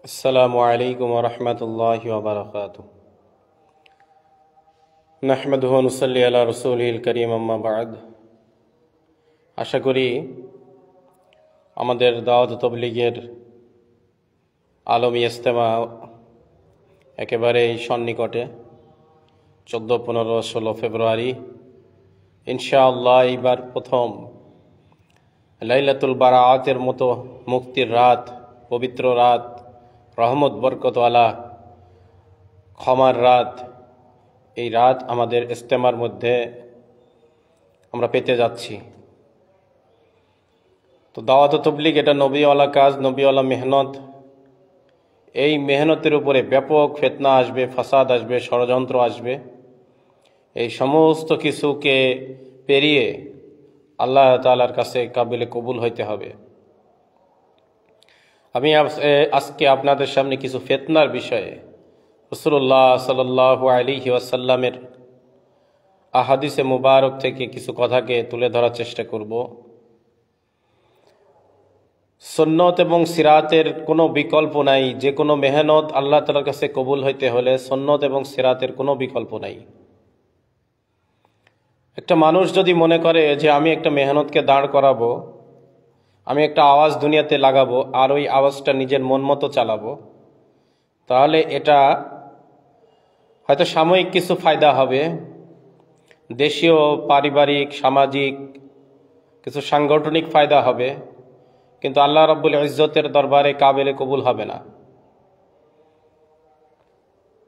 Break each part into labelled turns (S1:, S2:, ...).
S1: আসসালামু আলাইকুম ওয়া রাহমাতুল্লাহি ওয়া বারাকাতুহু। নাহমাদুহু ওয়া নুসাল্লি আলা রাসূলিল কারীম, আম্মা বা'দ। আশা করি আমাদের দাওয়াত তাবলীগের আলমী ইজতেমা একেবারেই সন্নিকটে। 14, 15, 16 ফেব্রুয়ারি ইনশাআল্লাহ এইবার প্রথম লাইলাতুল বারাআতের মতো মুক্তির রাত, পবিত্র রাত, রহমত বরকতওয়ালা ক্ষমার রাত, এই রাত আমাদের ইজতেমার মধ্যে আমরা পেতে যাচ্ছি। তো দাওয়াত তাবলীগ এটা নবীওয়ালা কাজ, নবীওয়ালা মেহনত। এই মেহনতের উপরে ব্যাপক ফিতনা আসবে, ফাসাদ আসবে, ষড়যন্ত্র আসবে। এই সমস্ত কিছুকে পেরিয়ে আল্লাহ তাআলার কাছে কাবিলে কবুল হইতে হবে। আমি আজকে আপনাদের সামনে কিছু ফিতনার বিষয়ে রাসূলুল্লাহ সাল্লাল্লাহু আলাইহি ওয়াসাল্লামের আহাদিসে মুবারক থেকে কিছু কথাকে তুলে ধরার চেষ্টা করব। সুন্নত এবং সিরাতের কোনো বিকল্প নাই। যে কোনো মেহনত আল্লাহ তাআলার কাছে কবুল হইতে হলে সুন্নত এবং সিরাতের কোনো বিকল্প নাই। একটা মানুষ যদি মনে করে যে আমি একটা মেহনতকে দাঁড় করাবো, আমি একটা আওয়াজ দুনিয়াতে লাগাবো আর ওই আওয়াজটা নিজের মন মতো চালাবো, তাহলে এটা হয়তো সাময়িক কিছু ফায়দা হবে, দেশীয়, পারিবারিক, সামাজিক কিছু সাংগঠনিক ফায়দা হবে, কিন্তু আল্লাহ রাব্বুল ইজ্জতের দরবারে কাবিলে কবুল হবে না।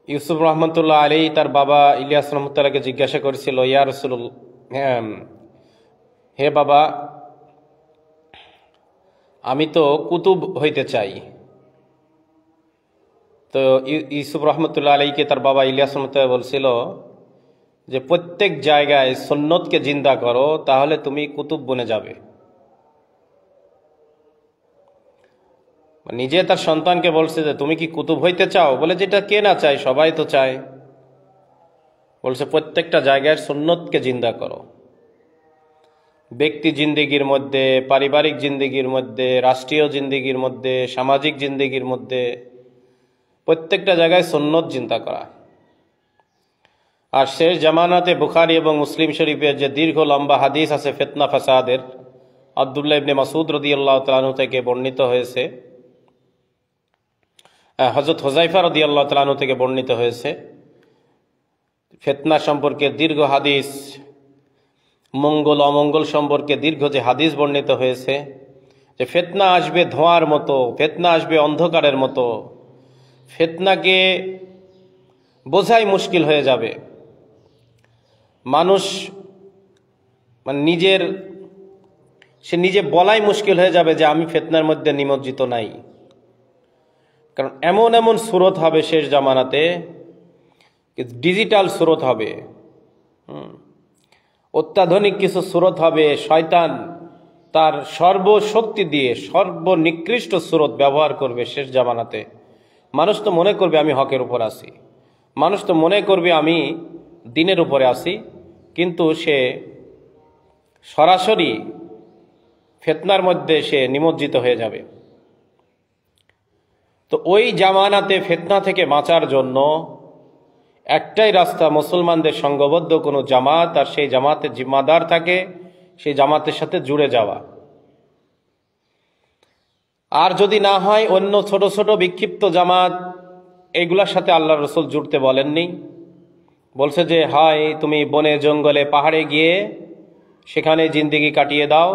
S1: ইউসুফ রহমতুল্লাহ আলাইহি তার বাবা ইলিয়াস রহমতুল্লাহকে জিজ্ঞাসা করেছিল, ইয়া রাসূলুল্লাহ, হে বাবা, আমি তো কুতুব হইতে চাই। তো ইউসুফ রহমতুল্লাহ আলাইহিকে তার বাবা ইলিয়াস রহমতুল্লাহ বলছিল যে প্রত্যেক জায়গায় সুন্নতকে জিন্দা করো, তাহলে তুমি কুতুব বনে যাবে। নিজে তার সন্তানকে বলছে যে তুমি কি কুতুব হইতে চাও? বলে যেটা কে না চায়, সবাই তো চায়। বলছে প্রত্যেকটা জায়গায় সুন্নতকে জিন্দা করো। ব্যক্তি জিন্দেগির মধ্যে, পারিবারিক জিন্দেগির মধ্যে, রাষ্ট্রীয় জিন্দেগির মধ্যে, সামাজিক জিন্দেগির মধ্যে প্রত্যেকটা জায়গায় সুন্নত চিন্তা করা। আর শেষ জামানাতে বুখারী এবং মুসলিম শরীফের যে দীর্ঘ লম্বা হাদিস আছে ফিতনা ফাসাদের, আব্দুল্লাহ ইবনে মাসউদ রাদিয়াল্লাহু তাআলা আনহু থেকে বর্ণিত হয়েছে, হযরত হুযায়ফা রাদিয়াল্লাহু তাআলা আনহু থেকে বর্ণিত হয়েছে। ফিতনা সম্পর্কে দীর্ঘ হাদিস, মঙ্গল অমঙ্গল সম্পর্কে দীর্ঘ যে হাদিস বর্ণিত হয়েছে, যে ফিতনা আসবে ধোঁয়ার মতো, ফিতনা আসবে অন্ধকারের মতো, ফিতনাকে বোঝাই মুশকিল হয়ে যাবে। মানুষ সে নিজে বলাই মুশকিল হয়ে যাবে যে আমি ফিতনার মধ্যে নিমজ্জিত নাই। কারণ এমন এমন সুরত হবে শেষ জামানাতে, ডিজিটাল সুরত হবে, অত্যাধুনিক কিছু সুরত হবে। শয়তান তার সর্বশক্তি দিয়ে সর্বনিকৃষ্ট সুরত ব্যবহার করবে শেষ জামানাতে। মানুষ তো মনে করবে আমি হকের উপর আছি, মানুষ তো মনে করবে আমি দ্বীনের উপরে আছি, কিন্তু সে সরাসরি ফিতনার মধ্যে সে নিমজ্জিত হয়ে যাবে। তো ওই জামানাতে ফিতনা থেকে বাঁচার জন্য একটাই রাস্তা, মুসলমানদের সংঘবদ্ধ কোনো জামাত, আর সেই জামাতের জিম্মাদার থাকে, সেই জামাতের সাথে জুড়ে যাওয়া। আর যদি না হয় অন্য ছোট ছোট বিক্ষিপ্ত জামাত, এগুলার সাথে আল্লাহ রাসূল জুড়তে বলেননি। বলছে যে হয় তুমি বনে জঙ্গলে পাহাড়ে গিয়ে সেখানে জিন্দেগি কাটিয়ে দাও,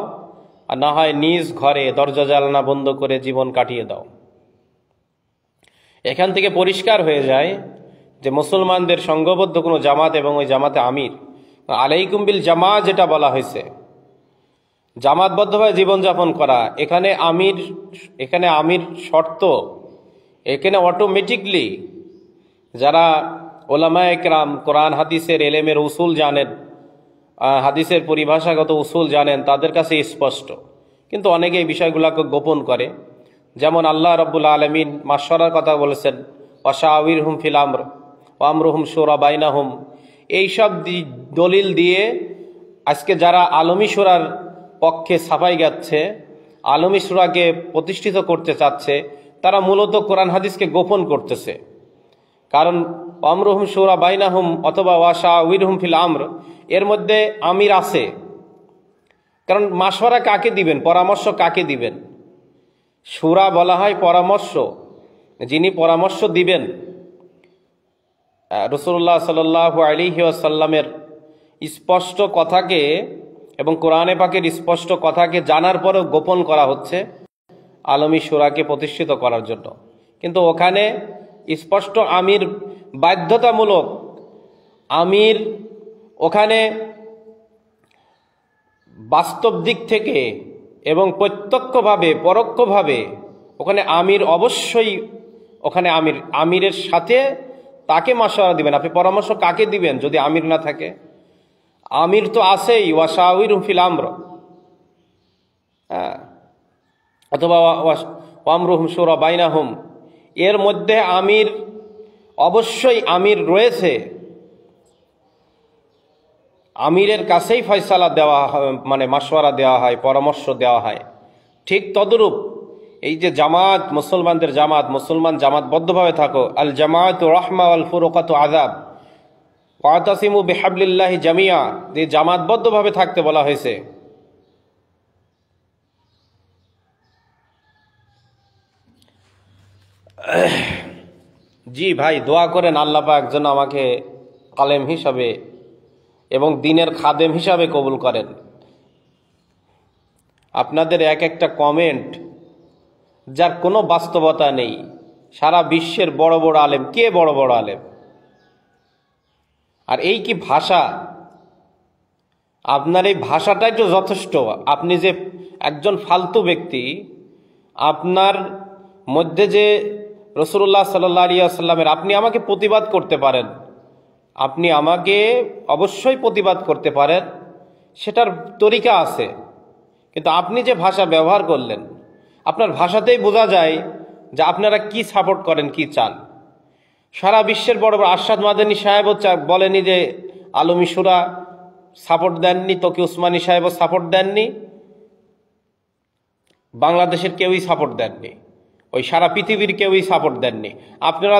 S1: আর না হয় নিজ ঘরে দরজা জানালা বন্ধ করে জীবন কাটিয়ে দাও। এখান থেকে পরিষ্কার হয়ে যায় যে মুসলমানদের সংঘবদ্ধ কোনো জামাত এবং ওই জামাতে আমির, আলাইকুম বিল জামাত যেটা বলা হয়েছে, জামাতবদ্ধভাবে জীবনযাপন করা, এখানে আমির শর্ত। এখানে অটোমেটিকলি যারা ওলামায়ে কেরাম কোরআন হাদিসের এলেমের উসুল জানেন, হাদিসের পরিভাষাগত উসুল জানেন, তাদের কাছে স্পষ্ট। কিন্তু অনেকে এই বিষয়গুলোকে গোপন করে। যেমন আল্লাহ রাব্বুল আলামিন মাশওয়ারার কথা বলেছেন, ওয়াশাওয়িরহুম ফিল আমর ওয়া আমরুহুম শুরা বাইনাহুম। এইসব দলিল দিয়ে আজকে যারা আলমী সূরার পক্ষে সাফাই গাচ্ছে, আলমী সূরাকে প্রতিষ্ঠিত করতে চাচ্ছে, তারা মূলত কোরআন হাদিসকে গোপন করতেছে। কারণ আমরুহুম শুরা বাইনাহুম অথবা ওয়াশাউইরহুম ফিল আমর, এর মধ্যে আমির আছে। কারণ মাশওয়ারা কাকে দিবেন, পরামর্শ কাকে দিবেন? শুরা বলা হয় পরামর্শ, যিনি পরামর্শ দিবেন রাসূলুল্লাহ সাল্লাল্লাহু আলাইহি ওয়াসাল্লামের স্পষ্ট কথাকে এবং কোরআনে পাকের স্পষ্ট কথাকে জানার পরেও গোপন করা হচ্ছে আলমী শুরাকে প্রতিষ্ঠিত করার জন্য। কিন্তু ওখানে স্পষ্ট আমির বাধ্যতামূলক, আমির ওখানে বাস্তব দিক থেকে এবং প্রত্যক্ষভাবে পরোক্ষভাবে ওখানে আমির অবশ্যই, ওখানে আমিরের সাথে তাকে মাশওয়ারা দিবেন। আপনি পরামর্শ কাকে দিবেন যদি আমির না থাকে? আমির তো আছেই, ওয়াশাউইরহুম ফিল আমর, অথবা আমরুহুম শুরা বাইনাহুম, এর মধ্যে আমির অবশ্যই আমির রয়েছে। আমিরের কাছেই ফয়সালা দেওয়া হয়, মানে মাশওয়ারা দেওয়া হয়, পরামর্শ দেওয়া হয়। ঠিক তদরূপ এই যে জামাত, মুসলমানদের জামাত, মুসলমান জামাতবদ্ধভাবে থাকো, আল জামায়াতু রাহমা ওয়াল ফুরকাতু আযাব ওয়াতাসিমু বিহাবলিল্লাহি জামিয়া, এই জামাতবদ্ধভাবে থাকতে বলা হয়েছে। জি ভাই, দোয়া করেন আল্লাহ পাক যেন আমাকে আলেম হিসাবে এবং দ্বীনের খাদেম হিসাবে কবুল করেন। আপনাদের এক একটা কমেন্ট যার কোনো বাস্তবতা নেই। সারা বিশ্বের বড় বড় আলেম, কে বড় বড় আলেম? আর এই কি ভাষা? আপনার এই ভাষাটাই তো যথেষ্ট। আপনি যে একজন ফালতু ব্যক্তি, আপনার মধ্যে যে রাসূলুল্লাহ সাল্লাল্লাহু আলাইহি ওয়াসাল্লামের, আপনি আমাকে প্রতিবাদ করতে পারেন, আপনি আমাকে অবশ্যই প্রতিবাদ করতে পারেন, সেটার তরিকা আছে। কিন্তু আপনি যে ভাষা ব্যবহার করলেন, আপনার ভাষাতেই বোঝা যায় যে আপনারা কি সাপোর্ট করেন, কি চান। সারা বিশ্বের বড় বড় আরশাদ মাদানী সাহেবও বলেনি যে আলমী শুরা সাপোর্ট দেননি, তকি উসমানী সাহেবও সাপোর্ট দেননি, বাংলাদেশের কেউই সাপোর্ট দেননি, ওই সারা পৃথিবীর কেউই সাপোর্ট দেননি। আপনারা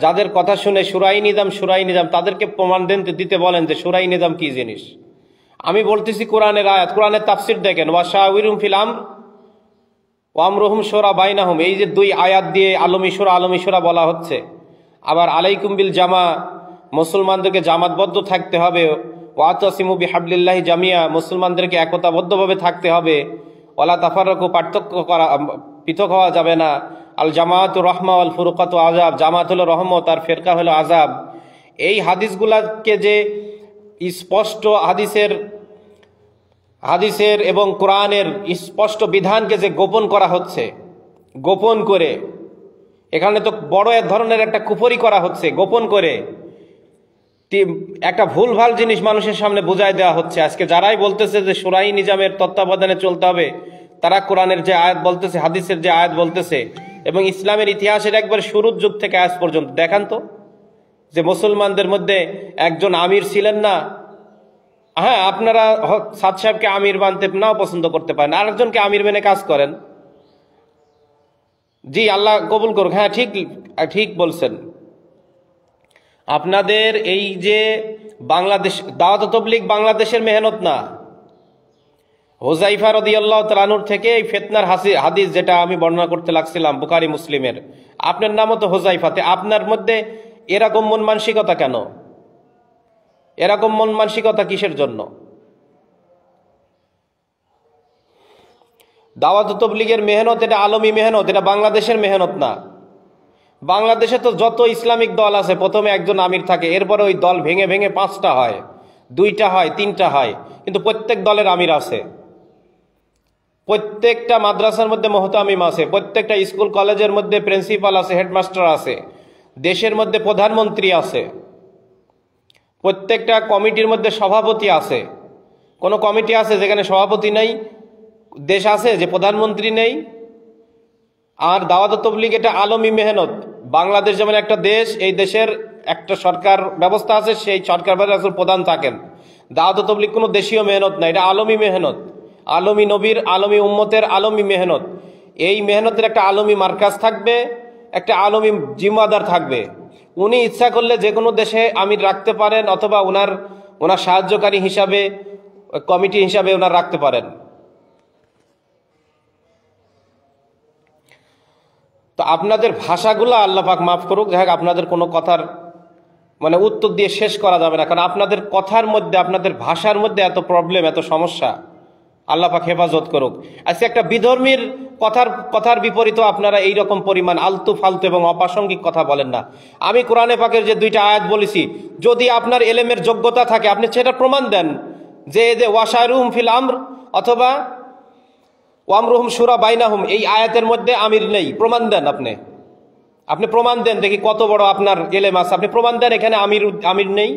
S1: যাদের কথা শুনে শুরাই নিজাম তাদেরকে প্রমাণ দিতে বলেন যে শুরাই নিজাম কি জিনিস। আমি বলতেছি কোরআনের আয়াত, কোরআনের তাফসির দেখেন, ওয়াশাউইরহুম ফিল আমর ওয়া আমরুহুম শুরা বাইনাহুম, এই যে দুই আয়াত দিয়ে আলমী শুরা বলা হচ্ছে। আবার আলাইকুম বিল জামা, মুসলমানদেরকে জামাতবদ্ধ থাকতে হবে। ওয়াতাসিমু বিহাবলিল্লাহি জামিয়া, মুসলমানদেরকে একতাবদ্ধভাবে থাকতে হবে। ওয়ালা তাফাররাকু, পার্থক্য করা, পৃথক হওয়া যাবে না। আল জামাআতু রাহমা ওয়াল ফুরকাতু আযাব, জামাত হলো রহমত আর ফিরকা হলো আযাব। এই হাদিসগুলোকে যে স্পষ্ট হাদিসের এবং কোরআনের স্পষ্ট বিধানকে যে গোপন করা হচ্ছে, গোপন করে, এখানে তো বড় এক ধরনের একটা কুফরি করা হচ্ছে। গোপন করে একটা ভুলভাল জিনিস মানুষের সামনে বুঝাই দেওয়া হচ্ছে। আজকে যারাই বলতেছে যে শুরাই নিজামের তত্ত্বাবধানে চলতে হবে, তারা কোরআনের যে আয়াত বলতেছে, হাদিসের যে আয়াত বলতেছে, এবং ইসলামের ইতিহাসের একবার শুরুর যুগ থেকে আজ পর্যন্ত দেখান তো যে মুসলমানদের মধ্যে একজন আমির ছিলেন না। হ্যাঁ, আপনারা সাদ সাহেবকে আমির মানতে নাও পছন্দ করতে পারেন, আরেকজনকে আমির মেনে কাজ করেন। জি, আল্লাহ কবুল করুক। হ্যাঁ, ঠিক বলছেন। আপনাদের এই যে বাংলাদেশ দাওয়াত তাবলীগ বাংলাদেশের মেহনত না। হুযাইফা রাদিয়াল্লাহু তাআলা আনহু থেকে এই ফিতনার হাদিস যেটা আমি বর্ণনা করতে লাগছিলাম বুখারী মুসলিমের, আপনার নামও তো হুযাইফাতে, আপনার মধ্যে এরকম মন মানসিকতা কেন? এরকম মন মানসিকতা কিসের জন্য? দাওয়াত তাবলীগের মেহনত এটা আলমী মেহনত, এটা বাংলাদেশের মেহনত না। বাংলাদেশে তো যত ইসলামিক দল আছে প্রথমে একজন আমির থাকে, এরপরে ওই দল ভেঙে ভেঙে 5টা হয়, 2টা হয়, 3টা হয়, কিন্তু প্রত্যেক দলের আমির আছে। প্রত্যেকটা মাদ্রাসার মধ্যে মুহতামিম আছে, প্রত্যেকটা স্কুল কলেজের মধ্যে প্রিন্সিপাল আছে, হেডমাস্টার আছে, দেশের মধ্যে প্রধানমন্ত্রী আছে, প্রত্যেকটা কমিটির মধ্যে সভাপতি আছে। কোনো কমিটি আছে যেখানে সভাপতি নেই? দেশ আছে যে প্রধানমন্ত্রী নেই? আর দাওয়াত তাবলীগ এটা আলমী মেহনত। বাংলাদেশ যেমন একটা দেশ, এই দেশের একটা সরকার ব্যবস্থা আছে, সেই সরকার ব্যবস্থার প্রধান থাকেন। দাওয়াত তাবলীগ কোনো দেশীয় মেহনত না, এটা আলমী মেহনত, আলমী নবীর, আলমী উম্মতের আলমী মেহনত। এই মেহনতের একটা আলমী মার্কাজ থাকবে, একটা আলমী জিম্মাদার থাকবে। উনি ইচ্ছা করলে যে কোনো দেশে আমির রাখতে পারেন, অথবা ওনার সাহায্যকারী হিসাবে, কমিটি হিসাবে ওনার রাখতে পারেন। তো আপনাদের ভাষাগুলো আল্লাহ পাক মাফ করুক, যাই হোক, আপনাদের কোনো কথার মানে উত্তর দিয়ে শেষ করা যাবে না, কারণ আপনাদের কথার মধ্যে, আপনাদের ভাষার মধ্যে এত প্রবলেম, এত সমস্যা। আল্লাহ পাক হেফাজত করুক। আজকে একটা বিধর্মীর কথার বিপরীত আপনারা এইরকম পরিমাণ আলতু ফালতু এবং অপ্রাসঙ্গিক কথা বলেন না। আমি কোরআনে পাকের যে 2টা আয়াত বলেছি, যদি আপনার এলেমের যোগ্যতা থাকে আপনি সেটা প্রমাণ দেন, যে ওয়াশারুহুম ফিল আমর অথবা ওয়ামরুহুম শুরা বাইনাহুম, এই আয়াতের মধ্যে আমির নেই, প্রমাণ দেন। আপনি প্রমাণ দেন, দেখি কত বড় আপনার এলেম আছে। আপনি প্রমাণ দেন এখানে আমির নেই।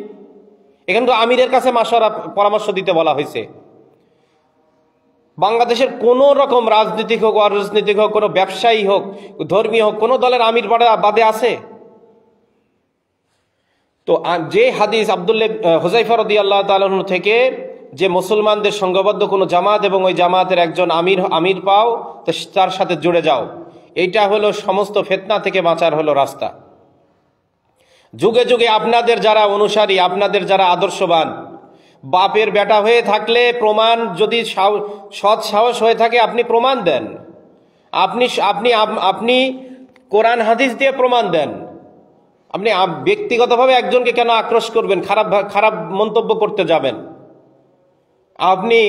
S1: এখানে তো আমিরের কাছে মাশওয়ারা পরামর্শ দিতে বলা হয়েছে। বাংলাদেশের কোন রকম রাজনীতিক হোক, অরাজনীতিক হোক, কোনো ব্যবসায়ী হোক, ধর্মীয় হোক, কোন দলের আমির বাদে আছে? তো যে হাদিস আব্দুল্লাহ হুযায়ফা রাদিয়াল্লাহু তাআলা আনহু থেকে, যে মুসলমানদের সংঘবদ্ধ কোনো জামাত এবং ওই জামাতের একজন আমির পাও, তো তার সাথে জুড়ে যাও, এইটা হলো সমস্ত ফিতনা থেকে বাঁচার হলো রাস্তা। যুগে যুগে আপনাদের যারা অনুসারী, আপনাদের যারা আদর্শবান, বাপের বেটা হয়ে থাকলে প্রমাণ, যদি সৎ সাহস হয়ে থাকে আপনি প্রমাণ দেন। আপনি কোরআন হাদিস দিয়ে প্রমাণ দেন। আপনি ব্যক্তিগতভাবে একজনকে কেন আক্রোশ করবেন, খারাপ মন্তব্য করতে যাবেন? আপনি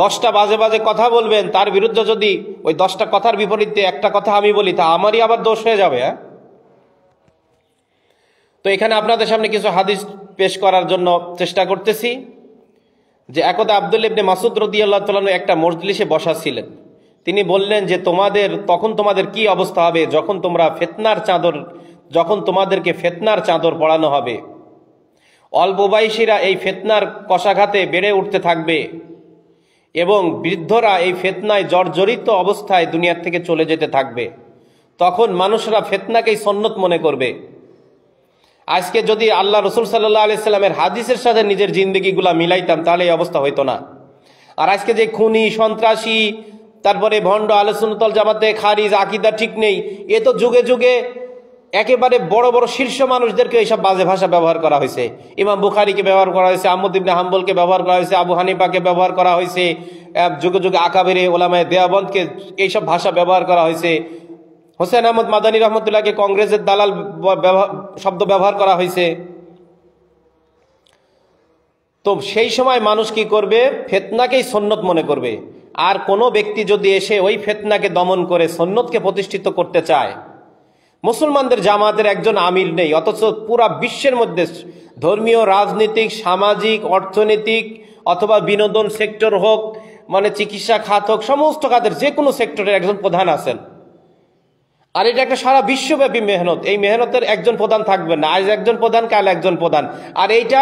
S1: 10টা বাজে বাজে কথা বলবেন, তার বিরুদ্ধে যদি ওই 10টা কথার বিপরীতে একটা কথা আমি বলি, তা আমারই আবার দোষ হয়ে যাবে। তো এখানে আপনাদের সামনে কিছু হাদিস পেশ করার জন্য চেষ্টা করতেছি। যে একদা আব্দুল্লাহ ইবনে মাসউদ রাদিয়াল্লাহু তাআলা আনহু একটা মজলিসে বসা ছিলেন। তিনি বললেন যে তখন তোমাদের কি অবস্থা হবে যখন তোমাদেরকে ফিতনার চাদর পরানো হবে। অল্প বয়সীরা এই ফিতনার কশাঘাতে বেড়ে উঠতে থাকবে এবং বৃদ্ধরা এই ফিতনায় জর্জরিত অবস্থায় দুনিয়ার থেকে চলে যেতে থাকবে। তখন মানুষরা ফিতনাকেই সুন্নত মনে করবে। আজকে যদি আল্লাহ রাসূল সাল্লাল্লাহু আলাইহি সাল্লামের হাদিসের সাথে নিজের জিন্দেগিগুলা মিলাইতাম, তাহলে এই অবস্থা হইতো না। আর আজকে যে খুনি, সন্ত্রাসী, তারপরে ভণ্ড, আহলে সুন্নাত ওয়াল জামাতে খারিজ, আকীদা ঠিক নেই, এ তো যুগে যুগে একেবারে বড় বড় শীর্ষ মানুষদেরকে এইসব বাজে ভাষা ব্যবহার করা হয়েছে। ইমাম বুখারীকে ব্যবহার করা হয়েছে, আহমদ ইবনে হাম্বলকে ব্যবহার করা হয়েছে, আবু হানিফাকে ব্যবহার করা হয়েছে, যুগে যুগে আকাবেরে ওলামায়ে দেওবন্দকে এইসব ভাষা ব্যবহার করা হয়েছে। হোসেন আহমদ মাদানী রহমতুল্লাহকে কংগ্রেসের দালাল শব্দ ব্যবহার করা হয়েছে। তো সেই সময় মানুষ কি করবে? ফিতনাকেই সুন্নত মনে করবে। আর কোনো ব্যক্তি যদি এসে ওই ফিতনাকে দমন করে সুন্নতকে প্রতিষ্ঠিত করতে চায়, মুসলমানদের জামাতের একজন আমির নেই, অথচ পুরা বিশ্বের মধ্যে ধর্মীয়, রাজনীতিক, সামাজিক, অর্থনৈতিক অথবা বিনোদন সেক্টর হোক, মানে চিকিৎসা খাত হোক, সমস্ত খাতের যে কোনো সেক্টরের একজন প্রধান আছেন। আর এটা একটা সারা বিশ্বব্যাপী মেহনত। এই মেহনতের একজন প্রধান থাকবেন না, আজ একজন প্রধান, কাল একজন প্রধান। আর এইটা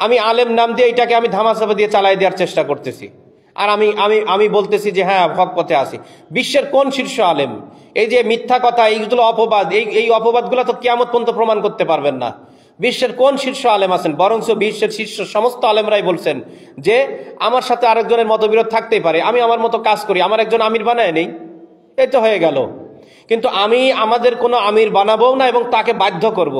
S1: আমি আলেম নাম দিয়ে এটাকে আমি ধামাচাপা দিয়ে চালাই দেওয়ার চেষ্টা করতেছি। আর আমি বলতেছি যে হ্যাঁ, হক পথে আছি। বিশ্বের কোন শীর্ষ আলেম? এই যে মিথ্যা কথা, এইগুলো অপবাদ, এই অপবাদগুলো তো কিয়ামত পর্যন্ত প্রমাণ করতে পারবেন না। বিশ্বের কোন শীর্ষ আলেম আছেন? বরঞ্চ বিশ্বের শীর্ষ সমস্ত আলেমরাই বলছেন যে আমার সাথে আরেকজনের মতবিরোধ থাকতেই পারে, আমি আমার মতো কাজ করি, আমার একজন আমির বানায় নেই, এই তো হয়ে গেল। কিন্তু আমাদের কোনো আমির বানাবো না এবং তাকে বাধ্য করব।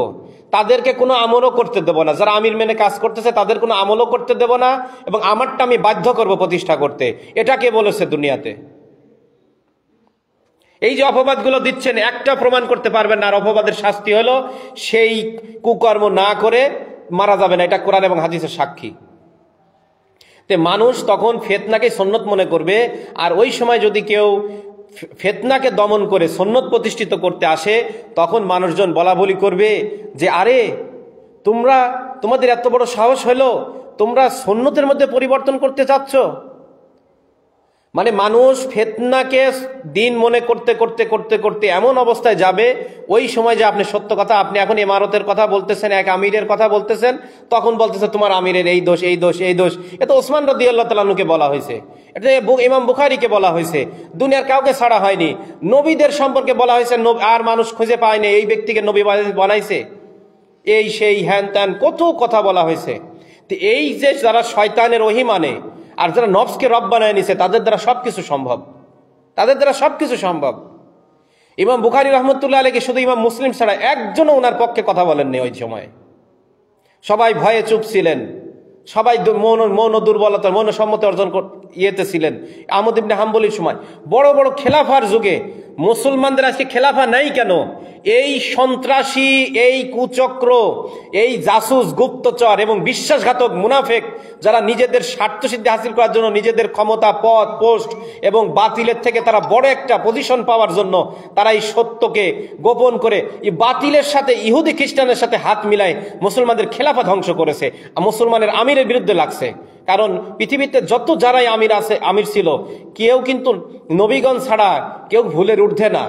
S1: তাদেরকে কোনো আমলও করতে দেব না। যারা আমির মেনে কাজ করতেছে তাদের কোনো আমলও করতে দেব না, এবং আমারটা আমি বাধ্য করব প্রতিষ্ঠা করতে। এটা কে বলেছে দুনিয়াতে? এই যে অপবাদগুলো দিচ্ছেন, একটা প্রমাণ করতে পারবেন না। আর অপবাদের শাস্তি হলো সেই কুকর্ম না করে মারা যাবে না। এটা কোরআন এবং হাদিসের সাক্ষী। তে মানুষ তখন ফিতনাকে সুন্নত মনে করবে। আর ওই সময় যদি কেউ ফিতনাকে দমন করে সুন্নত প্রতিষ্ঠিত করতে আসে, তখন মানুষজন বলা বলি করবে যে আরে তোমাদের এত বড় সাহস হলো, তোমরা সুন্নতের মধ্যে পরিবর্তন করতে চাচ্ছ। মানে মানুষ ফিতনাকে দিন মনে করতে করতে করতে করতে এমন অবস্থায় যাবে, ওই সময় যে আপনি সত্য কথা, আপনি এখন ইমারতের কথা বলতেছেন, এক আমিরের কথা বলতেছেন, তখন বলতেছে তোমার আমিরের এই দোষ, এই দোষ, এই দোষ। এটা ওসমান রাদিয়াল্লাহু তাআলা আনহুকে বলা হয়েছে, এটা ইমাম বুখারীকে বলা হয়েছে, দুনিয়ার কাউকে ছাড়া হয়নি। নবীদের সম্পর্কে বলা হয়েছে, আর মানুষ খুঁজে পায়নি এই ব্যক্তিকে নবী বানাইছে, এই সেই হ্যান ত্যান কত কথা বলা হয়েছে। তো এই যে যারা শয়তানের ওহী মানে আর যারা নফসকে রব বানায় নিছে, তাদের দ্বারা সবকিছু সম্ভব। তাদের দ্বারা সবকিছু সম্ভব। ইমাম বুখারী রাহমাতুল্লাহ আলাইহি শুধু ইমাম মুসলিম ছাড়া একজনও ওনার পক্ষে কথা বলেননি ওই সময়। সবাই ভয়ে চুপ ছিলেন, সবাই মৌন দুর্বলতার মৌন সম্মতি অর্জন ইয়েতে ছিলেন। আহমদ ইবনে হাম্বলির সময় বড় বড় খেলাফার যুগে মুসলমানদের আজকে খেলাফা নাই কেন? এই সন্ত্রাসী, এই কুচক্র, এই জাসুস, গুপ্তচর এবং বিশ্বাসঘাতক মুনাফেক যারা নিজেদের স্বার্থসিদ্ধি হাসিল করার জন্য, নিজেদের ক্ষমতা, পদ, পোস্ট এবং বাতিলের থেকে তারা বড় একটা পজিশন পাওয়ার জন্য তারা এই সত্যকে গোপন করে এই বাতিলের সাথে, ইহুদি খ্রিস্টানের সাথে হাত মিলায় মুসলমানদের খেলাফা ধ্বংস করেছে, মুসলমানের আমিরের বিরুদ্ধে লাগছে। কারণ পৃথিবীতে যত যারাই আমির ছিল, কেউ কিন্তু নবীগণ ছাড়া কেউ ভুলের ঊর্ধ্বে না।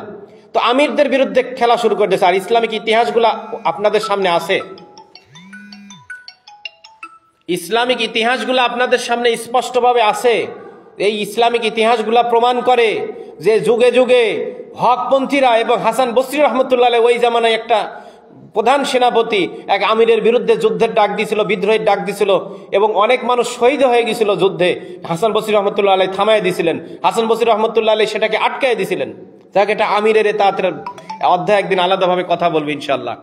S1: তো আমিরদের বিরুদ্ধে খেলা শুরু করে দিয়েছে। আর ইসলামিক ইতিহাসগুলা আপনাদের সামনে আছে, ইসলামিক ইতিহাসগুলো আপনাদের সামনে স্পষ্টভাবে আছে। এই ইসলামিক ইতিহাসগুলা প্রমাণ করে যে যুগে যুগে হকপন্থীরা এবং হাসান বসরি রহমতুল্লাহ আলাইহি ওই জামানায় একটা প্রধান সেনাপতি এক আমিরের বিরুদ্ধে যুদ্ধের ডাক দিয়েছিল, বিদ্রোহের ডাক দিয়েছিল এবং অনেক মানুষ শহীদ হয়ে গিয়েছিল যুদ্ধে। হাসান বসরি রহমতুল্লাহ আলাইহি থামায় দিয়েছিলেন, হাসান বসরি রহমতুল্লাহ আলাইহি সেটাকে আটকায় দিয়েছিলেন। যাকে এটা আমিরের তাদের অধ্যায় একদিন আলাদাভাবে কথা বলবো ইনশাল্লাহ।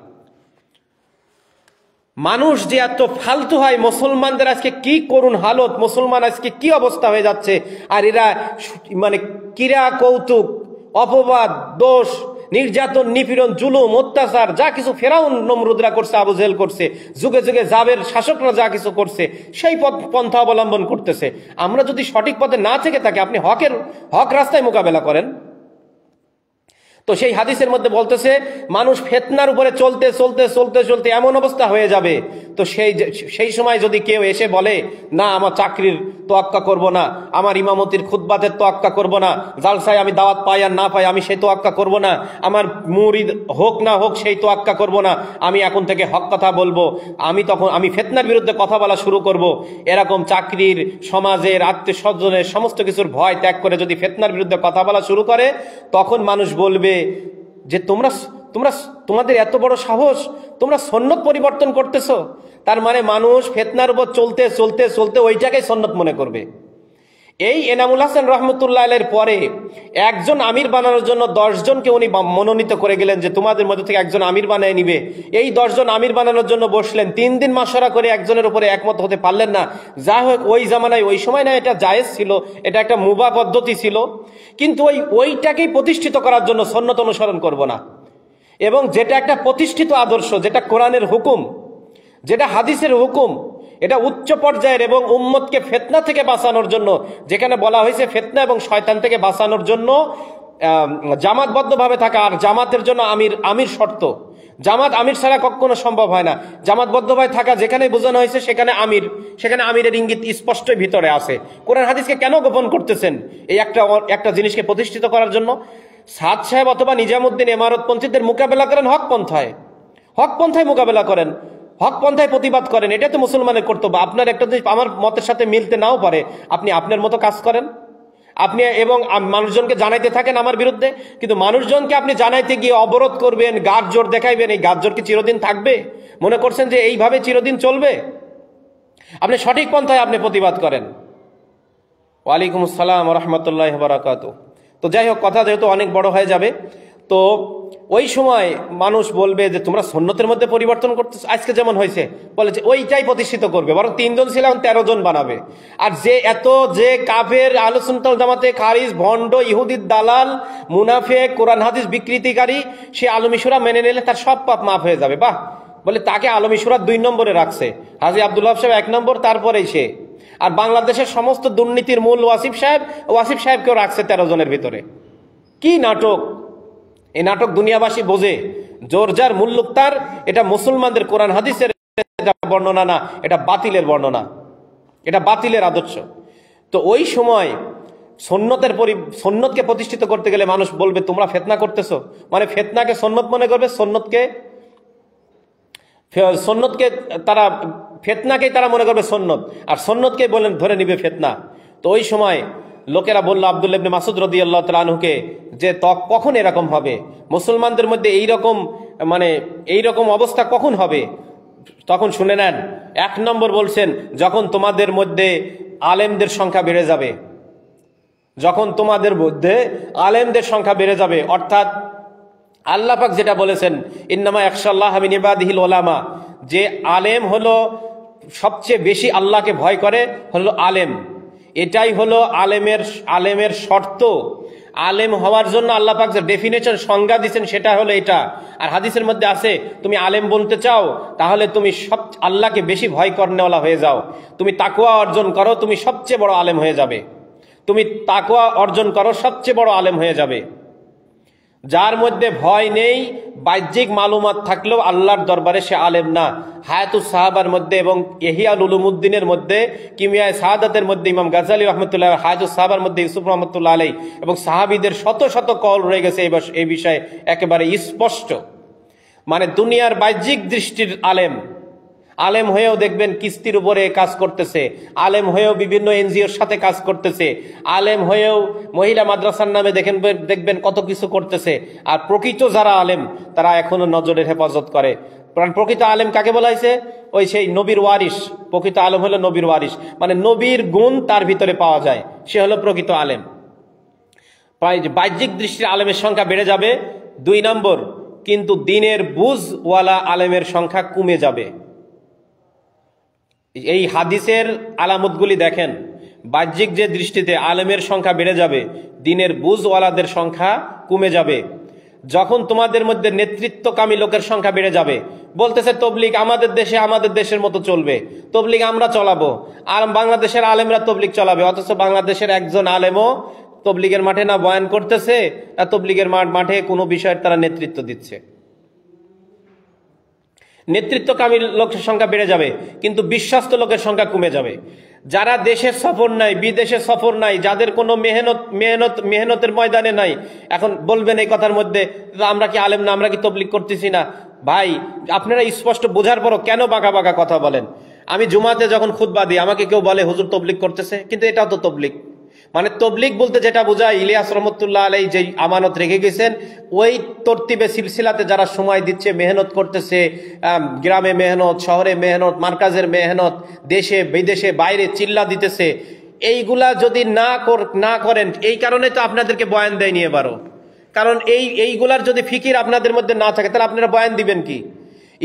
S1: মানুষ যে এত ফালতু হয়, মুসলমানদের আজকে কি করুণ হালত, মুসলমান আজকে কি অবস্থা হয়ে যাচ্ছে। আর এরা মানে ক্রীড়া কৌতুক, অপবাদ, দোষ, নির্যাতন, নিপীড়ন, জুলুম, অত্যাচার যা কিছু ফেরাউন নমরুদরা করছে, আবু জেহেল করছে, যুগে যুগে জাবের শাসকরা যা কিছু করছে, সেই পন্থা অবলম্বন করতেছে। আমরা যদি সঠিক পথে না থেকে থাকি, আপনি হক রাস্তায় মোকাবেলা করেন। তো সেই হাদিসের মধ্যে বলতেছে মানুষ ফিতনার উপরে চলতে চলতে চলতে চলতে এমন অবস্থা হয়ে যাবে, তো সেই সময় যদি কেউ এসে বলে না আমার চাকরির তোয়াক্কা করব না, আমার ইমামতির খুতবাতের তোয়াক্কা করব না, জালসায় আমি দাওয়াত পাই আর না পাই আমি সেই তোয়াক্কা করব না, আমার মুরিদ হোক না হোক সেই তোয়াক্কা করব না, আমি এখন থেকে হক কথা বলবো, আমি ফিতনার বিরুদ্ধে কথা বলা শুরু করব, এরকম চাকরির, সমাজের, আত্মীয় স্বজনের সমস্ত কিছুর ভয় ত্যাগ করে যদি ফিতনার বিরুদ্ধে কথা বলা শুরু করে, তখন মানুষ বলবে যে তোমাদের এত বড় সাহস, তোমরা সুন্নত পরিবর্তন করতেছো। তার মানে মানুষ ফিতনার উপর চলতে চলতে চলতে ওইটাকেই সুন্নত মনে করবে। এই এনামুল হাসান রহমতুল্লাহ আলাইহির পরে একজন আমির বানানোর জন্য 10 জনকে উনি মনোনীত করে গেলেন যে তোমাদের মধ্যে থেকে একজন আমির বানিয়ে নিবে। এই 10 জন আমির বানানোর জন্য বসলেন, 3 দিন মাশওয়ারা করে একজনের উপরে একমত হতে পারলেন না। যা হোক, ওই জামানায় ওই সময় না এটা জায়েজ ছিল, এটা একটা মুবাহ পদ্ধতি ছিল, কিন্তু ওইটাকেই প্রতিষ্ঠিত করার জন্য সুন্নত অনুসরণ করব না, এবং যেটা একটা প্রতিষ্ঠিত আদর্শ, যেটা কোরআনের হুকুম, যেটা হাদিসের হুকুম, এটা উচ্চ পর্যায়ের এবং উম্মতকে ফিতনা থেকে বাঁচানোর জন্য, যেখানে বলা হয়েছে ফিতনা এবং শয়তান থেকে বাঁচানোর জন্য জামাতবদ্ধভাবে থাকা। আর জামাতের জন্য আমির শর্ত, জামাত আমির ছাড়া কখনো সম্ভব হয় না। জামাতবদ্ধভাবে থাকা যেখানে বোঝানো হয়েছে সেখানে আমিরের ইঙ্গিত স্পষ্ট ভিতরে আছে। কোরআন হাদিসকে কেন গোপন করতেছেন? এই একটা জিনিসকে প্রতিষ্ঠিত করার জন্য। সাদ সাহেব অথবা নিজামুদ্দিন ইমারতপন্থীদের মোকাবেলা করেন হক পন্থায় মোকাবেলা করেন, হক পন্থায় প্রতিবাদ করেন, এটা তো মুসলমানের কর্তব্য। আপনার একটা জিনিস আমার মতের সাথে মিলতে নাও পারে, আপনি আপনার মতো কাজ করেন, আপনি এবং মানুষজনকে জানাইতে থাকেন আমার বিরুদ্ধে, কিন্তু মানুষজনকে আপনি জানাইতে গিয়ে অবরোধ করবেন, গাঢ় জোর দেখাইবেন, এই গাঢ় জোর কি চিরদিন থাকবে? মনে করছেন যে এইভাবে চিরদিন চলবে? আপনি সঠিক পন্থায় আপনি প্রতিবাদ করেন। ওয়ালাইকুম আসসালাম ওয়া রাহমাতুল্লাহি ওয়া বারাকাতুহু। তো যাই হোক, কথা যেহেতু অনেক বড় হয়ে যাবে, তো ওই সময় মানুষ বলবে যে তোমরা সুন্নতের মধ্যে পরিবর্তন করতে, আজকে যেমন হয়েছে বলে যে ওইটাই প্রতিষ্ঠিত করবে, বরং 3 জন ছিল 13 জন বানাবে। আর যে কাফের, আহলে সুন্নাত ওয়াল জামাতে খারিজ, ভণ্ড, ইহুদির দালাল, মুনাফিক, কোরআন হাদিস বিকৃতিকারী, সে আলমী সূরা মেনে নিলে তার সব পাপ মাফ হয়ে যাবে। বাহ, বলে তাকে আলমী সূরা 2 নম্বরে রাখছে, হাজী আব্দুল ওয়াহাব সাহেব 1 নম্বর, তারপরেই সে। আর বাংলাদেশের সমস্ত দুর্নীতির মূল ওয়াসিফ সাহেবকেও রাখছে 13 জনের ভিতরে। কি নাটক! এই নাটক দুনিয়াবাসী বোঝে। জোরজার মুল্লুক তার, এটা মুসলমানদের কোরআন হাদিসের বর্ণনা না, এটা বাতিলের বর্ণনা, এটা বাতিলের আদর্শ। তো ওই সময় সুন্নতকে প্রতিষ্ঠিত করতে গেলে মানুষ বলবে তোমরা ফিতনা করতেছো, মানে ফিতনাকে সুন্নত মনে করবে, ফিতনাকেই তারা মনে করবে সুন্নত, আর সুন্নতকে বলেন ধরে নিবে ফিতনা। তো ওই সময় লোকেরা বলল আব্দুল্লাহ ইবনে মাসউদ রাদিয়াল্লাহু তাআলা আনহুকে যে কখন এরকম হবে, মুসলমানদের মধ্যে এইরকম অবস্থা কখন হবে? তখন শুনে নেন, 1 নম্বর বলছেন যখন তোমাদের মধ্যে আলেমদের সংখ্যা বেড়ে যাবে, যখন তোমাদের মধ্যে আলেমদের সংখ্যা বেড়ে যাবে, অর্থাৎ আল্লাহ পাক যেটা বলেছেন ইন্নামা ইয়াখশাল্লাহ মিন ইবাদিহিল উলামা, যে আলেম হলো সবচেয়ে বেশি আল্লাহকে ভয় করে হলো আলেম। এটাই হলো আলেমের শর্ত। আলেম হওয়ার জন্য আল্লাহ পাক যে ডেফিনেশন সংজ্ঞা দিচ্ছেন সেটা হলো এটা। আর হাদিসের মধ্যে আছে, তুমি আলেম বলতে চাও তাহলে তুমি সব আল্লাহকে বেশি ভয় করনেওয়ালা হয়ে যাও, তুমি তাকওয়া অর্জন করো, তুমি সবচেয়ে বড় আলেম হয়ে যাবে। তুমি তাকওয়া অর্জন করো, সবচেয়ে বড় আলেম হয়ে যাবে। যার মধ্যে ভয় নেই, বাহ্যিক মালুমাত থাকলেও আল্লাহর দরবারে সে আলেম না। হায়াতুস সাহাবার মধ্যে এবং ইহইয়াউল উলুমুদ্দিনের মধ্যে, কিমিয়ায়ে সাআদাতের মধ্যে ইমাম গাজ্জালী রাহমাতুল্লাহ, হায়াতুস সাহাবার মধ্যে ইউসুফ রাহমাতুল্লাহ আলাইহি এবং সাহাবীদের শত শত কল রয়ে গেছে এই বিষয়ে একেবারে স্পষ্ট। মানে দুনিয়ার বাহ্যিক দৃষ্টির আলেম হয়েও দেখবেন কিস্তির উপরে কাজ করতেছে, আলেম হয়েও বিভিন্ন এনজিওর সাথে কাজ করতেছে, আলেম হয়েও মহিলা মাদ্রাসার নামে দেখবেন কত কিছু করতেছে। আর প্রকৃত যারা আলেম তারা এখনো নজরের হেফাজত করে। কারণ প্রকৃত আলেম কাকে বলা হয়েছে? ওই সেই নবীর ওয়ারিস। প্রকৃত আলেম হলো নবীর ওয়ারিস, মানে নবীর গুণ তার ভিতরে পাওয়া যায়, সে হলো প্রকৃত আলেম। বাহ্যিক দৃষ্টির আলেমের সংখ্যা বেড়ে যাবে। 2 নম্বর, কিন্তু দিনের বুঝওয়ালা আলেমের সংখ্যা কমে যাবে। এই হাদিসের আলামতগুলি দেখেন, বাহ্যিক যে দৃষ্টিতে আলেমের সংখ্যা বেড়ে যাবে, দিনের বুঝওয়ালাদের সংখ্যা কমে যাবে। যখন তোমাদের মধ্যে নেতৃত্বকামী লোকের সংখ্যা বেড়ে যাবে, বলতেছে তবলিগ আমাদের দেশের মতো চলবে, তবলিগ আমরা চলাবো, আর বাংলাদেশের আলেমরা তবলিগ চালাবে। অথচ বাংলাদেশের একজন আলেমও তবলিগের মাঠে না বয়ান করতেছে, না তবলিগের মাঠে কোনো বিষয়ের তারা নেতৃত্ব দিচ্ছে। নেতৃত্বকামী লোকের সংখ্যা বেড়ে যাবে, কিন্তু বিশ্বস্ত লোকের সংখ্যা কমে যাবে। যারা দেশের সফর নাই, বিদেশের সফর নাই, যাদের কোনো মেহনতের ময়দানে নাই, এখন বলবেন এই কথার মধ্যে আমরা কি আলেম না, আমরা কি তবলিগ করতেছি না? ভাই, আপনারা স্পষ্ট বোঝার পরও কেন বাঁকা বাঁকা কথা বলেন? আমি জুমাতে যখন খুতবা দিই, আমাকে কেউ বলে হুজুর তবলিগ করতেছে, কিন্তু এটাও তো তবলিগ। মানে তবলিগ বলতে যেটা বোঝায়, ইলিয়াস রহমতুল্লাহ আলাইহি যে আমানত রেখে গেছেন, ওই তরতিবে সিলসিলাতে যারা সময় দিচ্ছে, মেহনত করতেছে, গ্রামে মেহনত, শহরে মেহনত, মার্কাজের মেহনত, দেশে বিদেশে বাইরে চিল্লা দিতেছে, এইগুলা যদি না করেন, এই কারণে তো আপনাদেরকে বয়ান দেয়নি এবারও। কারণ এইগুলার যদি ফিকির আপনাদের মধ্যে না থাকে, তাহলে আপনারা বয়ান দিবেন কি?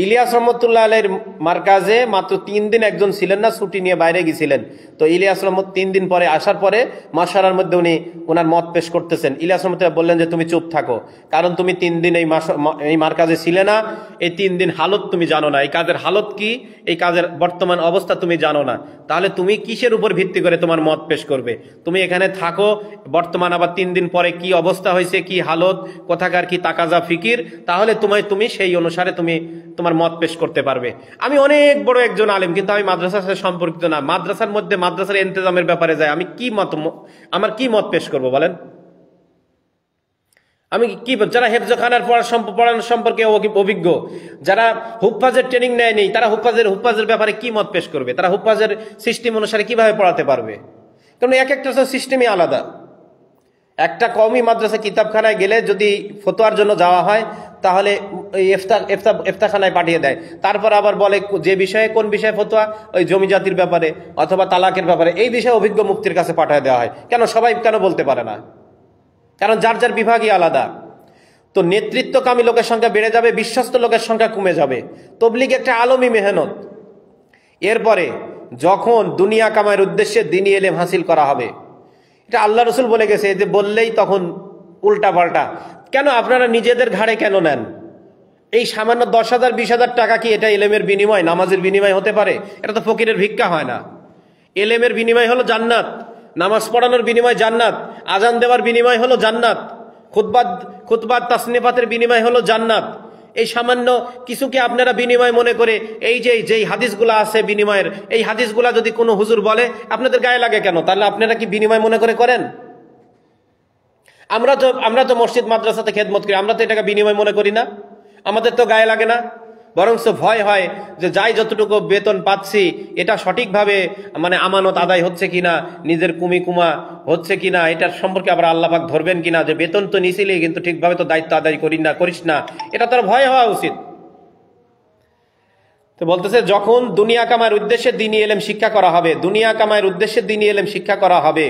S1: ইলিয়াস রহমতুল্লাহ আলাইহির মার্কাজে মাত্র 3 দিন একজন ছিলেন না, ছুটি নিয়ে বাইরে গেছিলেন। তো ইলিয়াস রহমত 3 দিন পরে আসার পরে মাশারার মধ্যে উনি ওনার মত পেশ করতেছেন। ইলিয়াস রহমতুল্লাহ বললেন যে তুমি চুপ থাকো, কারণ তুমি 3 দিন এই মার্কাজে ছিলে না, এই 3 দিন হালত তুমি জানো না, এই কাজের হালত কি, এই কাজের বর্তমান অবস্থা তুমি জানো না, তাহলে তুমি কিসের উপর ভিত্তি করে তোমার মত পেশ করবে? তুমি এখানে থাকো, বর্তমান আবার 3 দিন পরে কি অবস্থা হয়েছে, কি হালত, কোথাকার কি তাকাজা ফিকির, তাহলে তুমি সেই অনুসারে তুমি তোমার মত পেশ করতে পারবে। আমি অনেক বড় একজন আলেম, কিন্তু আমি মাদ্রাসার সাথে সম্পর্কিত না, মাদ্রাসার মধ্যে মাদ্রাসার ইন্তেজামের ব্যাপারে যাই, আমি আমার কি মত পেশ করব বলেন? আমি কি, যারা হেফজখানার পড়ানোর সম্পর্কে অভিজ্ঞ, যারা হুফাজের ট্রেনিং নেয়নি, তারা হুফাজের ব্যাপারে কি মত পেশ করবে? তারা হুফাজের সিস্টেম অনুসারে কিভাবে পড়াতে পারবে? কারণ এক একটা সিস্টেমই আলাদা। একটা কওমি মাদ্রাসা কিতাবখানায় গেলে যদি ফতোয়ার জন্য যাওয়া হয়, তাহলে ইফতাখানায় পাঠিয়ে দেয়, তারপর আবার বলে যে বিষয়ে, কোন বিষয়ে ফতোয়া, ওই জমি জাতির ব্যাপারে অথবা তালাকের ব্যাপারে, এই বিষয়ে অভিজ্ঞ মুফতির কাছে পাঠিয়ে দেওয়া হয়। কেন সবাই কেন বলতে পারে না? কারণ যার যার বিভাগই আলাদা। তো নেতৃত্বকামী লোকের সংখ্যা বেড়ে যাবে, বিশ্বস্ত লোকের সংখ্যা কমে যাবে। তবলিগ একটা আলমী মেহনত। এরপরে যখন দুনিয়া কামাইয়ের উদ্দেশ্যে দ্বীনি ইলম হাসিল করা হবে, এটা আল্লাহ রসুল বলে গেছে, যে বললেই তখন উল্টা পাল্টা। কেন আপনারা নিজেদের ঘাড়ে কেন নেন? এই সামান্য 10,000 20,000 টাকা কি এটা ইলমের বিনিময়, নামাজের বিনিময় হতে পারে? এটা তো ফকিরের ভিক্ষা হয় না। ইলমের বিনিময় হলো জান্নাত, নামাজ পড়ানোর বিনিময় জান্নাত, আজান দেওয়ার বিনিময় হলো জান্নাত, খুতবা তাসনিফাতের বিনিময় হলো জান্নাত। এই সামান্য কিছুকে আপনারা বিনিময় মনে করে, এই যেই হাদিসগুলা আছে বিনিময়ের, এই হাদিসগুলা যদি কোনো হুজুর বলে আপনাদের গায়ে লাগে কেন? তাহলে আপনারা কি বিনিময় মনে করে করেন? আমরা তো মসজিদ মাদ্রাসাতে খেদমত করি, আমরা তো এটাকে বিনিময় মনে করি না, আমাদের তো গায়ে লাগে না। বরঞ্চ ভয় হয় যে যাই যতটুকু বেতন পাচ্ছি, এটা সঠিকভাবে মানে আমানত আদায় হচ্ছে কিনা, নিজের কুমা হচ্ছে কিনা, এটার সম্পর্কে আবার আল্লাহ পাক ধরবেন কিনা, যে বেতন তো নিছিলি কিন্তু ঠিকভাবে তো দায়িত্ব আদায় করিস না, এটা তার ভয় হওয়া উচিত। তো বলতেছে যখন দুনিয়া কামায়ের উদ্দেশ্যে দ্বীনি ইলম শিক্ষা করা হবে, দুনিয়া কামায়ের উদ্দেশ্যে দ্বীনি ইলম শিক্ষা করা হবে,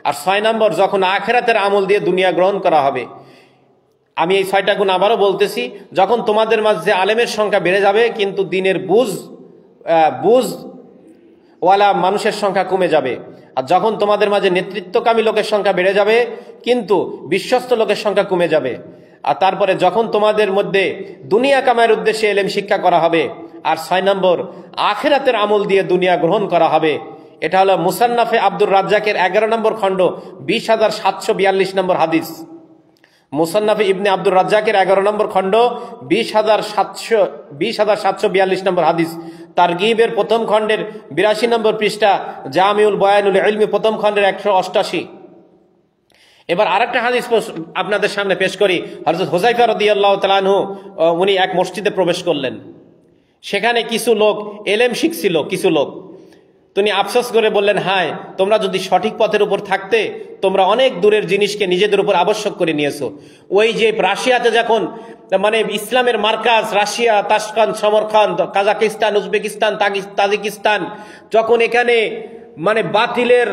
S1: আর 6 নম্বর, যখন আখিরাতের আমল দিয়ে দুনিয়া গ্রহণ করা হবে। আমি এই 6টা গুণ আবারও বলতেছি। যখন তোমাদের মাঝে আলেমের সংখ্যা বেড়ে যাবে, কিন্তু দিনের বুঝওয়ালা মানুষের সংখ্যা কমে যাবে। আর যখন তোমাদের মাঝে নেতৃত্বকামী লোকের সংখ্যা বেড়ে যাবে, কিন্তু বিশ্বস্ত লোকের সংখ্যা কমে যাবে। আর তারপরে যখন তোমাদের মধ্যে দুনিয়া কামায়ের উদ্দেশ্যে এলেম শিক্ষা করা হবে। আর 6 নম্বর, আখিরাতের আমল দিয়ে দুনিয়া গ্রহণ করা হবে। এটা হলো মুসান্নাফে আব্দুর রাজ্জাকের 11 নম্বর খণ্ড 20,742 নম্বর হাদিস। মুসান্নাফে ইবনে আব্দুর রাজ্জাকের 11 নম্বর খণ্ড 20,742 নম্বর হাদিস। তারগিবের প্রথম খণ্ডের 82 নম্বর পৃষ্ঠা, জামিউল বয়ানুল ইলমি প্রথম খণ্ডের 188। এবার আরেকটা হাদিস আপনাদের সামনে পেশ করি। হযরত হুযায়ফা রাদিয়াল্লাহু তাআলা আনহু, উনি এক মসজিদে প্রবেশ করলেন। সেখানে কিছু লোক এলেম শিখছিল। কিছু লোক, তিনি আফসোস করে বললেন, হায়, তোমরা যদি সঠিক পথের উপর থাকতে, তোমরা অনেক দূরের জিনিসকে নিজেদের উপর আবশ্যক করে নিয়েছো। ওই যে রাশিয়াতে যখন মানে ইসলামের মার্কাজ, রাশিয়া, তাশকান্ত, সমরকান্ত, কাজাকিস্তান, উজবেকিস্তান, তাজিকিস্তান, যখন এখানে মানে বাতিলের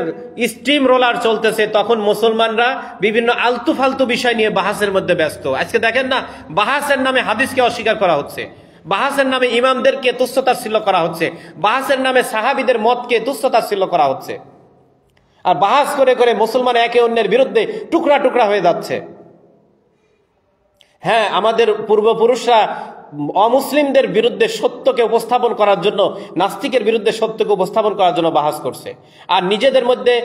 S1: স্টিম রোলার চলতেছে, তখন মুসলমানরা বিভিন্ন আলতু ফালতু বিষয় নিয়ে বাহাসের মধ্যে ব্যস্ত। আজকে দেখেন না, বাহাসের নামে হাদিসকে অস্বীকার করা হচ্ছে, বাহাসের নামে ইমামদেরকে তুচ্ছতাচ্ছিল্য করা হচ্ছে, বাহাসের নামে সাহাবীদের মতকে তুচ্ছতাচ্ছিল্য করা হচ্ছে। আর বাহাস করে করে মুসলমান একে অন্যের বিরুদ্ধে টুকরা টুকরা হয়ে যাচ্ছে। হ্যাঁ, আমাদের পূর্বপুরুষরা অমুসলিমদের বিরুদ্ধে সত্যকে উপস্থাপন করার জন্য, নাস্তিকের বিরুদ্ধে সত্যকে উপস্থাপন করার জন্য বাহাস করছে। আর নিজেদের মধ্যে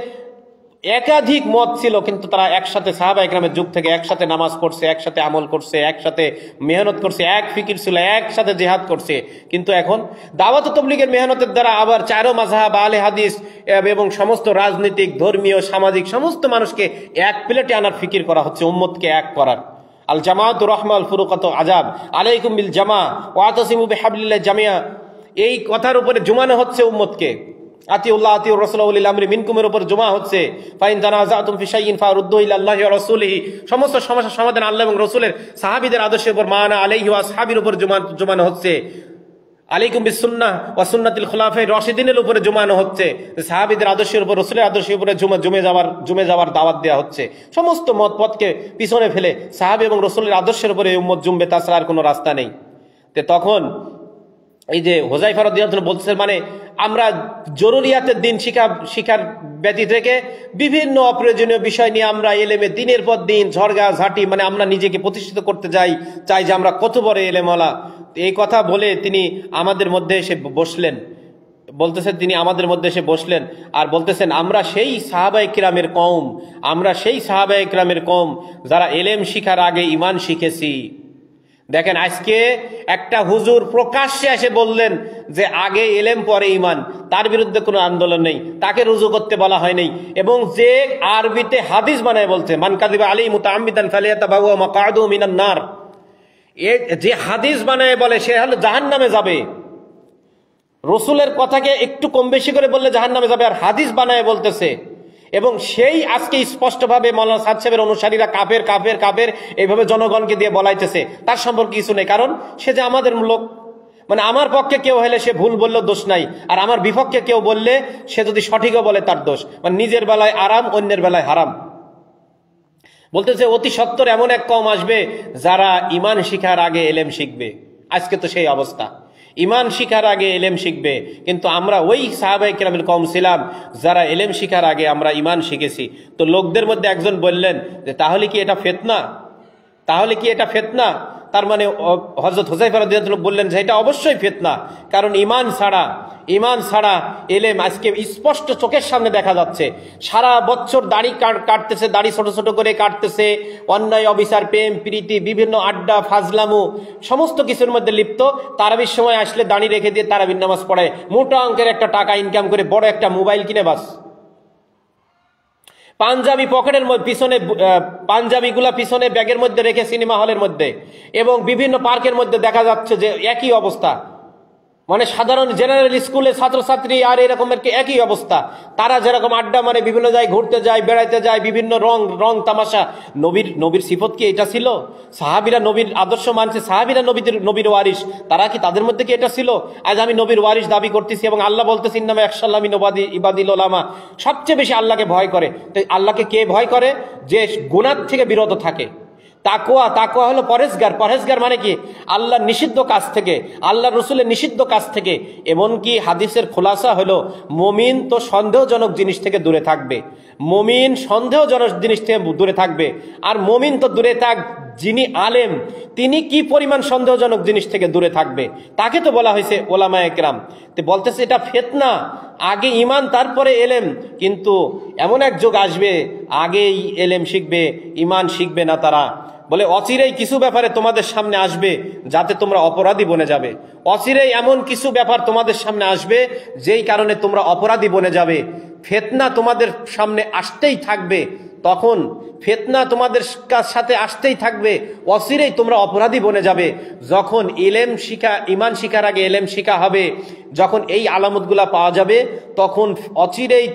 S1: একাধিক মত ছিল, কিন্তু তারা একসাথে সাহাবা ইকরামের যুগ থেকে একসাথে নামাজ পড়ছে, একসাথে আমল করছে, একসাথে মেহনত করছে, এক ফিকির ছিল, একসাথে জিহাদ করছে। কিন্তু এখন দাওয়াত তাবলীগের মেহনতের দ্বারা আবার 4 মাযহাব, আলে হাদিস এবং সমস্ত রাজনৈতিক, ধর্মীয়, সামাজিক সমস্ত মানুষকে এক প্লেটে আনার ফিকির করা হচ্ছে, উম্মতকে এক করার। আল জামাআতু রাহমা আল ফুরুকাতু আযাব, আলাইকুম বিল জামা ওয়াতাসিমু বিহাবলিল্লাহি জামিয়া, এই কথার উপরে জুমানো হচ্ছে উম্মতকে। আতিউল্লাহ আতিউর রাসূল ওয়া উলিল আমরি মিনকুমের উপর জমা হচ্ছে। ফাইন তানাযাতুম ফি শাইইন ফারুদ্দু ইলা আল্লাহি ওয়া রাসূলিহি, সমস্ত সমস্যার সমাধান আল্লাহ এবং রাসূলের সাহাবীদের আদর্শের উপর, মানা আলাইহি ওয়া আসহাবির উপর জমানো হচ্ছে। আলাইকুম বিসুন্নাহ ওয়া সুন্নাতিল খুলাফায়ে রাশিদিনের উপরে জমানো হচ্ছে। সাহাবীদের আদর্শের উপর, রাসূলের আদর্শের উপরে জমে যাওয়ার দাওয়াত দেওয়া হচ্ছে। সমস্ত মত পথকে পিছনে ফেলে সাহাবী এবং রাসূলের আদর্শের উপরে উম্মত জমবে, তাছাড়া আর কোনো রাস্তা নেই। তখন এই যে হুযায়ফা রাদিয়াল্লাহু আনহু বলছেন, মানে আমরা জরুরিয়াতের দিন শিখার ব্যতি থেকে বিভিন্ন অপ্রয়োজনীয় বিষয় নিয়ে আমরা এলেমে দিনের পর দিন ঝড়গা ঝাঁটি, মানে আমরা নিজেকে প্রতিষ্ঠিত করতে চাই যে আমরা কত বড় এলেমওয়ালা। এই কথা বলে তিনি আমাদের মধ্যে এসে বসলেন, বলতেছেন তিনি আমাদের মধ্যে এসে বসলেন আর বলতেছেন, আমরা সেই সাহাবায়ে কিরামের কওম, আমরা সেই সাহাবায়ে কিরামের কওম যারা এলেম শিখার আগে ঈমান শিখেছি। দেখেন, আজকে একটা হুজুর প্রকাশ্যে এসে বললেন যে আগে এলেম পরে ঈমান, তার বিরুদ্ধে কোনো আন্দোলন নেই, তাকে রুজু করতে বলা হয় নাই। এবং যে আরবিতে হাদিস বানায় বলছে, মান কাযিবা আলাইহি মুতাআম্মিদান ফালিয়াতাবাওয়া মাকআদাহু মিনান নার, যে হাদিস বানায় বলে সে হলো জাহান্নামে যাবে। রাসূলের কথাকে একটু কম বেশি করে বললে জাহান্নামে যাবে, আর হাদিস বানায় বলতেছে। এবং সেই আজকে স্পষ্টভাবে মাওলানা সাদ সাহেবের অনুসারীরা কাফের কাফের কাফের এইভাবে জনগণকে দিয়ে বলাইতেছে, তার সম্পর্কে কিছু নেই। কারণ সে যে আমাদের লোক, মানে আমার পক্ষে কেউ হলে সে ভুল বললেও দোষ নাই, আর আমার বিপক্ষে কেউ বললে সে যদি সঠিকও বলে তার দোষ। মানে নিজের বেলায় আরাম, অন্যের বেলায় হারাম। বলতেছে অতি সত্বর এমন এক কওম আসবে যারা ঈমান শিখার আগে এলেম শিখবে। আজকে তো সেই অবস্থা, ঈমান শিখার আগে এলেম শিখবে। কিন্তু আমরা ওই সাহাবায়ে কিরামের কওম ছিলাম যারা এলেম শিখার আগে আমরা ঈমান শিখেছি। তো লোকদের মধ্যে একজন বললেন যে তাহলে কি এটা ফিতনা, তাহলে কি এটা ফিতনা? তার মানে হযরত হুযায়ফা রাদিয়াল্লাহু আনহু বললেন যে এটা অবশ্যই ফিতনা। কারণ ঈমান ছাড়া এলেম আজকে স্পষ্ট চোখের সামনে দেখা যাচ্ছে। সারা বছর দাড়ি কাটতেছে, দাড়ি ছোট ছোট করে কাটতেছে, অন্যায় অবিচার, প্রেম প্রীতি, বিভিন্ন আড্ডা ফাজলামু সমস্ত কিছুর মধ্যে লিপ্ত। তারাবির সময় আসলে দাড়ি রেখে দিয়ে তারাবির নামাজ পড়ায়, মোটা অঙ্কের একটা টাকা ইনকাম করে বড় একটা মোবাইল কিনে বাস। পাঞ্জাবি পকেটের পিছনে, পাঞ্জাবিগুলা পিছনে ব্যাগের মধ্যে রেখে সিনেমা হলের মধ্যে এবং বিভিন্ন পার্কের মধ্যে দেখা যাচ্ছে যে একই অবস্থা। মানে সাধারণ জেনারেল স্কুলে ছাত্রছাত্রী আর এরকমের একই অবস্থা। তারা যেরকম আড্ডা মারে, বিভিন্ন জায়গায় ঘুরতে যায়, বেড়াইতে যায়, বিভিন্ন রং তামাশা। নবীর সিফত কি এটা ছিল? সাহাবীরা নবীর আদর্শ মানছে, সাহাবীরা নবীর ওয়ারিস, তারা কি, তাদের মধ্যে কি এটা ছিল? আজ আমি নবীর ওয়ারিস দাবি করতেছি এবং আল্লাহ বলতেছি ইন্নামা ইয়াখশাল্লাহ মিন ইবাদিল উলামা। সবচেয়ে বেশি আল্লাহকে ভয় করে। তো আল্লাহকে কে ভয় করে? যে গুনাহ থেকে বিরত থাকে। তাকওয়া হলো পরহেজগার মানে কি? আল্লাহর নিষিদ্ধ কাজ থেকে, আল্লাহ রসুলের নিষিদ্ধ কাজ থেকে। এমনকি হাদিসের খোলাসা হলো মুমিন তো সন্দেহজনক জিনিস থেকে দূরে থাকবে, মুমিন সন্দেহজনক জিনিস থেকে দূরে থাকবে। আর মুমিন তো দূরে থাক, যিনি আলেম তিনি কি পরিমাণ সন্দেহজনক জিনিস থেকে দূরে থাকবে, তাকে তো বলা হয়েছে ওলামায়ে কেরাম। তো বলতেছে এটা ফিতনা, আগে ঈমান তারপরে এলেম। কিন্তু এমন এক যুগ আসবে আগেই এলেম শিখবে, ঈমান শিখবে না তারা। বলে অচিরেই কিছু ব্যাপারে তোমাদের সামনে আসবে যাতে তোমরা অপরাধী বনে যাবে। অচিরেই এমন কিছু ব্যাপার তোমাদের সামনে আসবে যেই কারণে তোমরা অপরাধী বনে যাবে। ফিতনা তোমাদের সামনে আসতেই থাকবে, তখন ফিতনা তোমাদের সাথে আসতেই থাকবে, অচিরেই তোমরা অপরাধী বনে যাবে। যখন ঈমান শিখার আগে এলেম শিখা হবে, যখন এই আলামতগুলা পাওয়া যাবে, তখন অচিরেই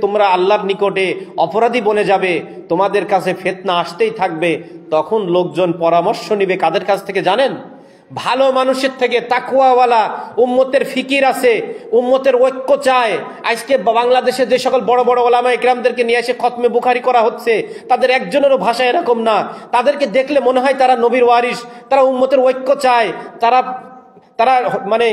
S1: তোমরা আল্লাহর নিকটে অপরাধী বনে যাবে, তোমাদের কাছে ফিতনা আসতেই থাকবে। তখন লোকজন পরামর্শ নিবে কাদের কাছ থেকে জানেন? ভালো মানুষের থেকে, তাকওয়াওয়ালা। উম্মতের ফিকির আছে, উম্মতের ঐক্য চায়। আজকে বাংলাদেশে যে সকল বড় বড় ওলামা ইকরামদেরকে নিয়ে এসে খতমে বুখারী করা হচ্ছে, তাদের একজনেরও ভাষা এরকম না। তাদেরকে দেখলে মনে হয় তারা নবীর ওয়ারিস, তারা উম্মতের ঐক্য চায়। তারা মানে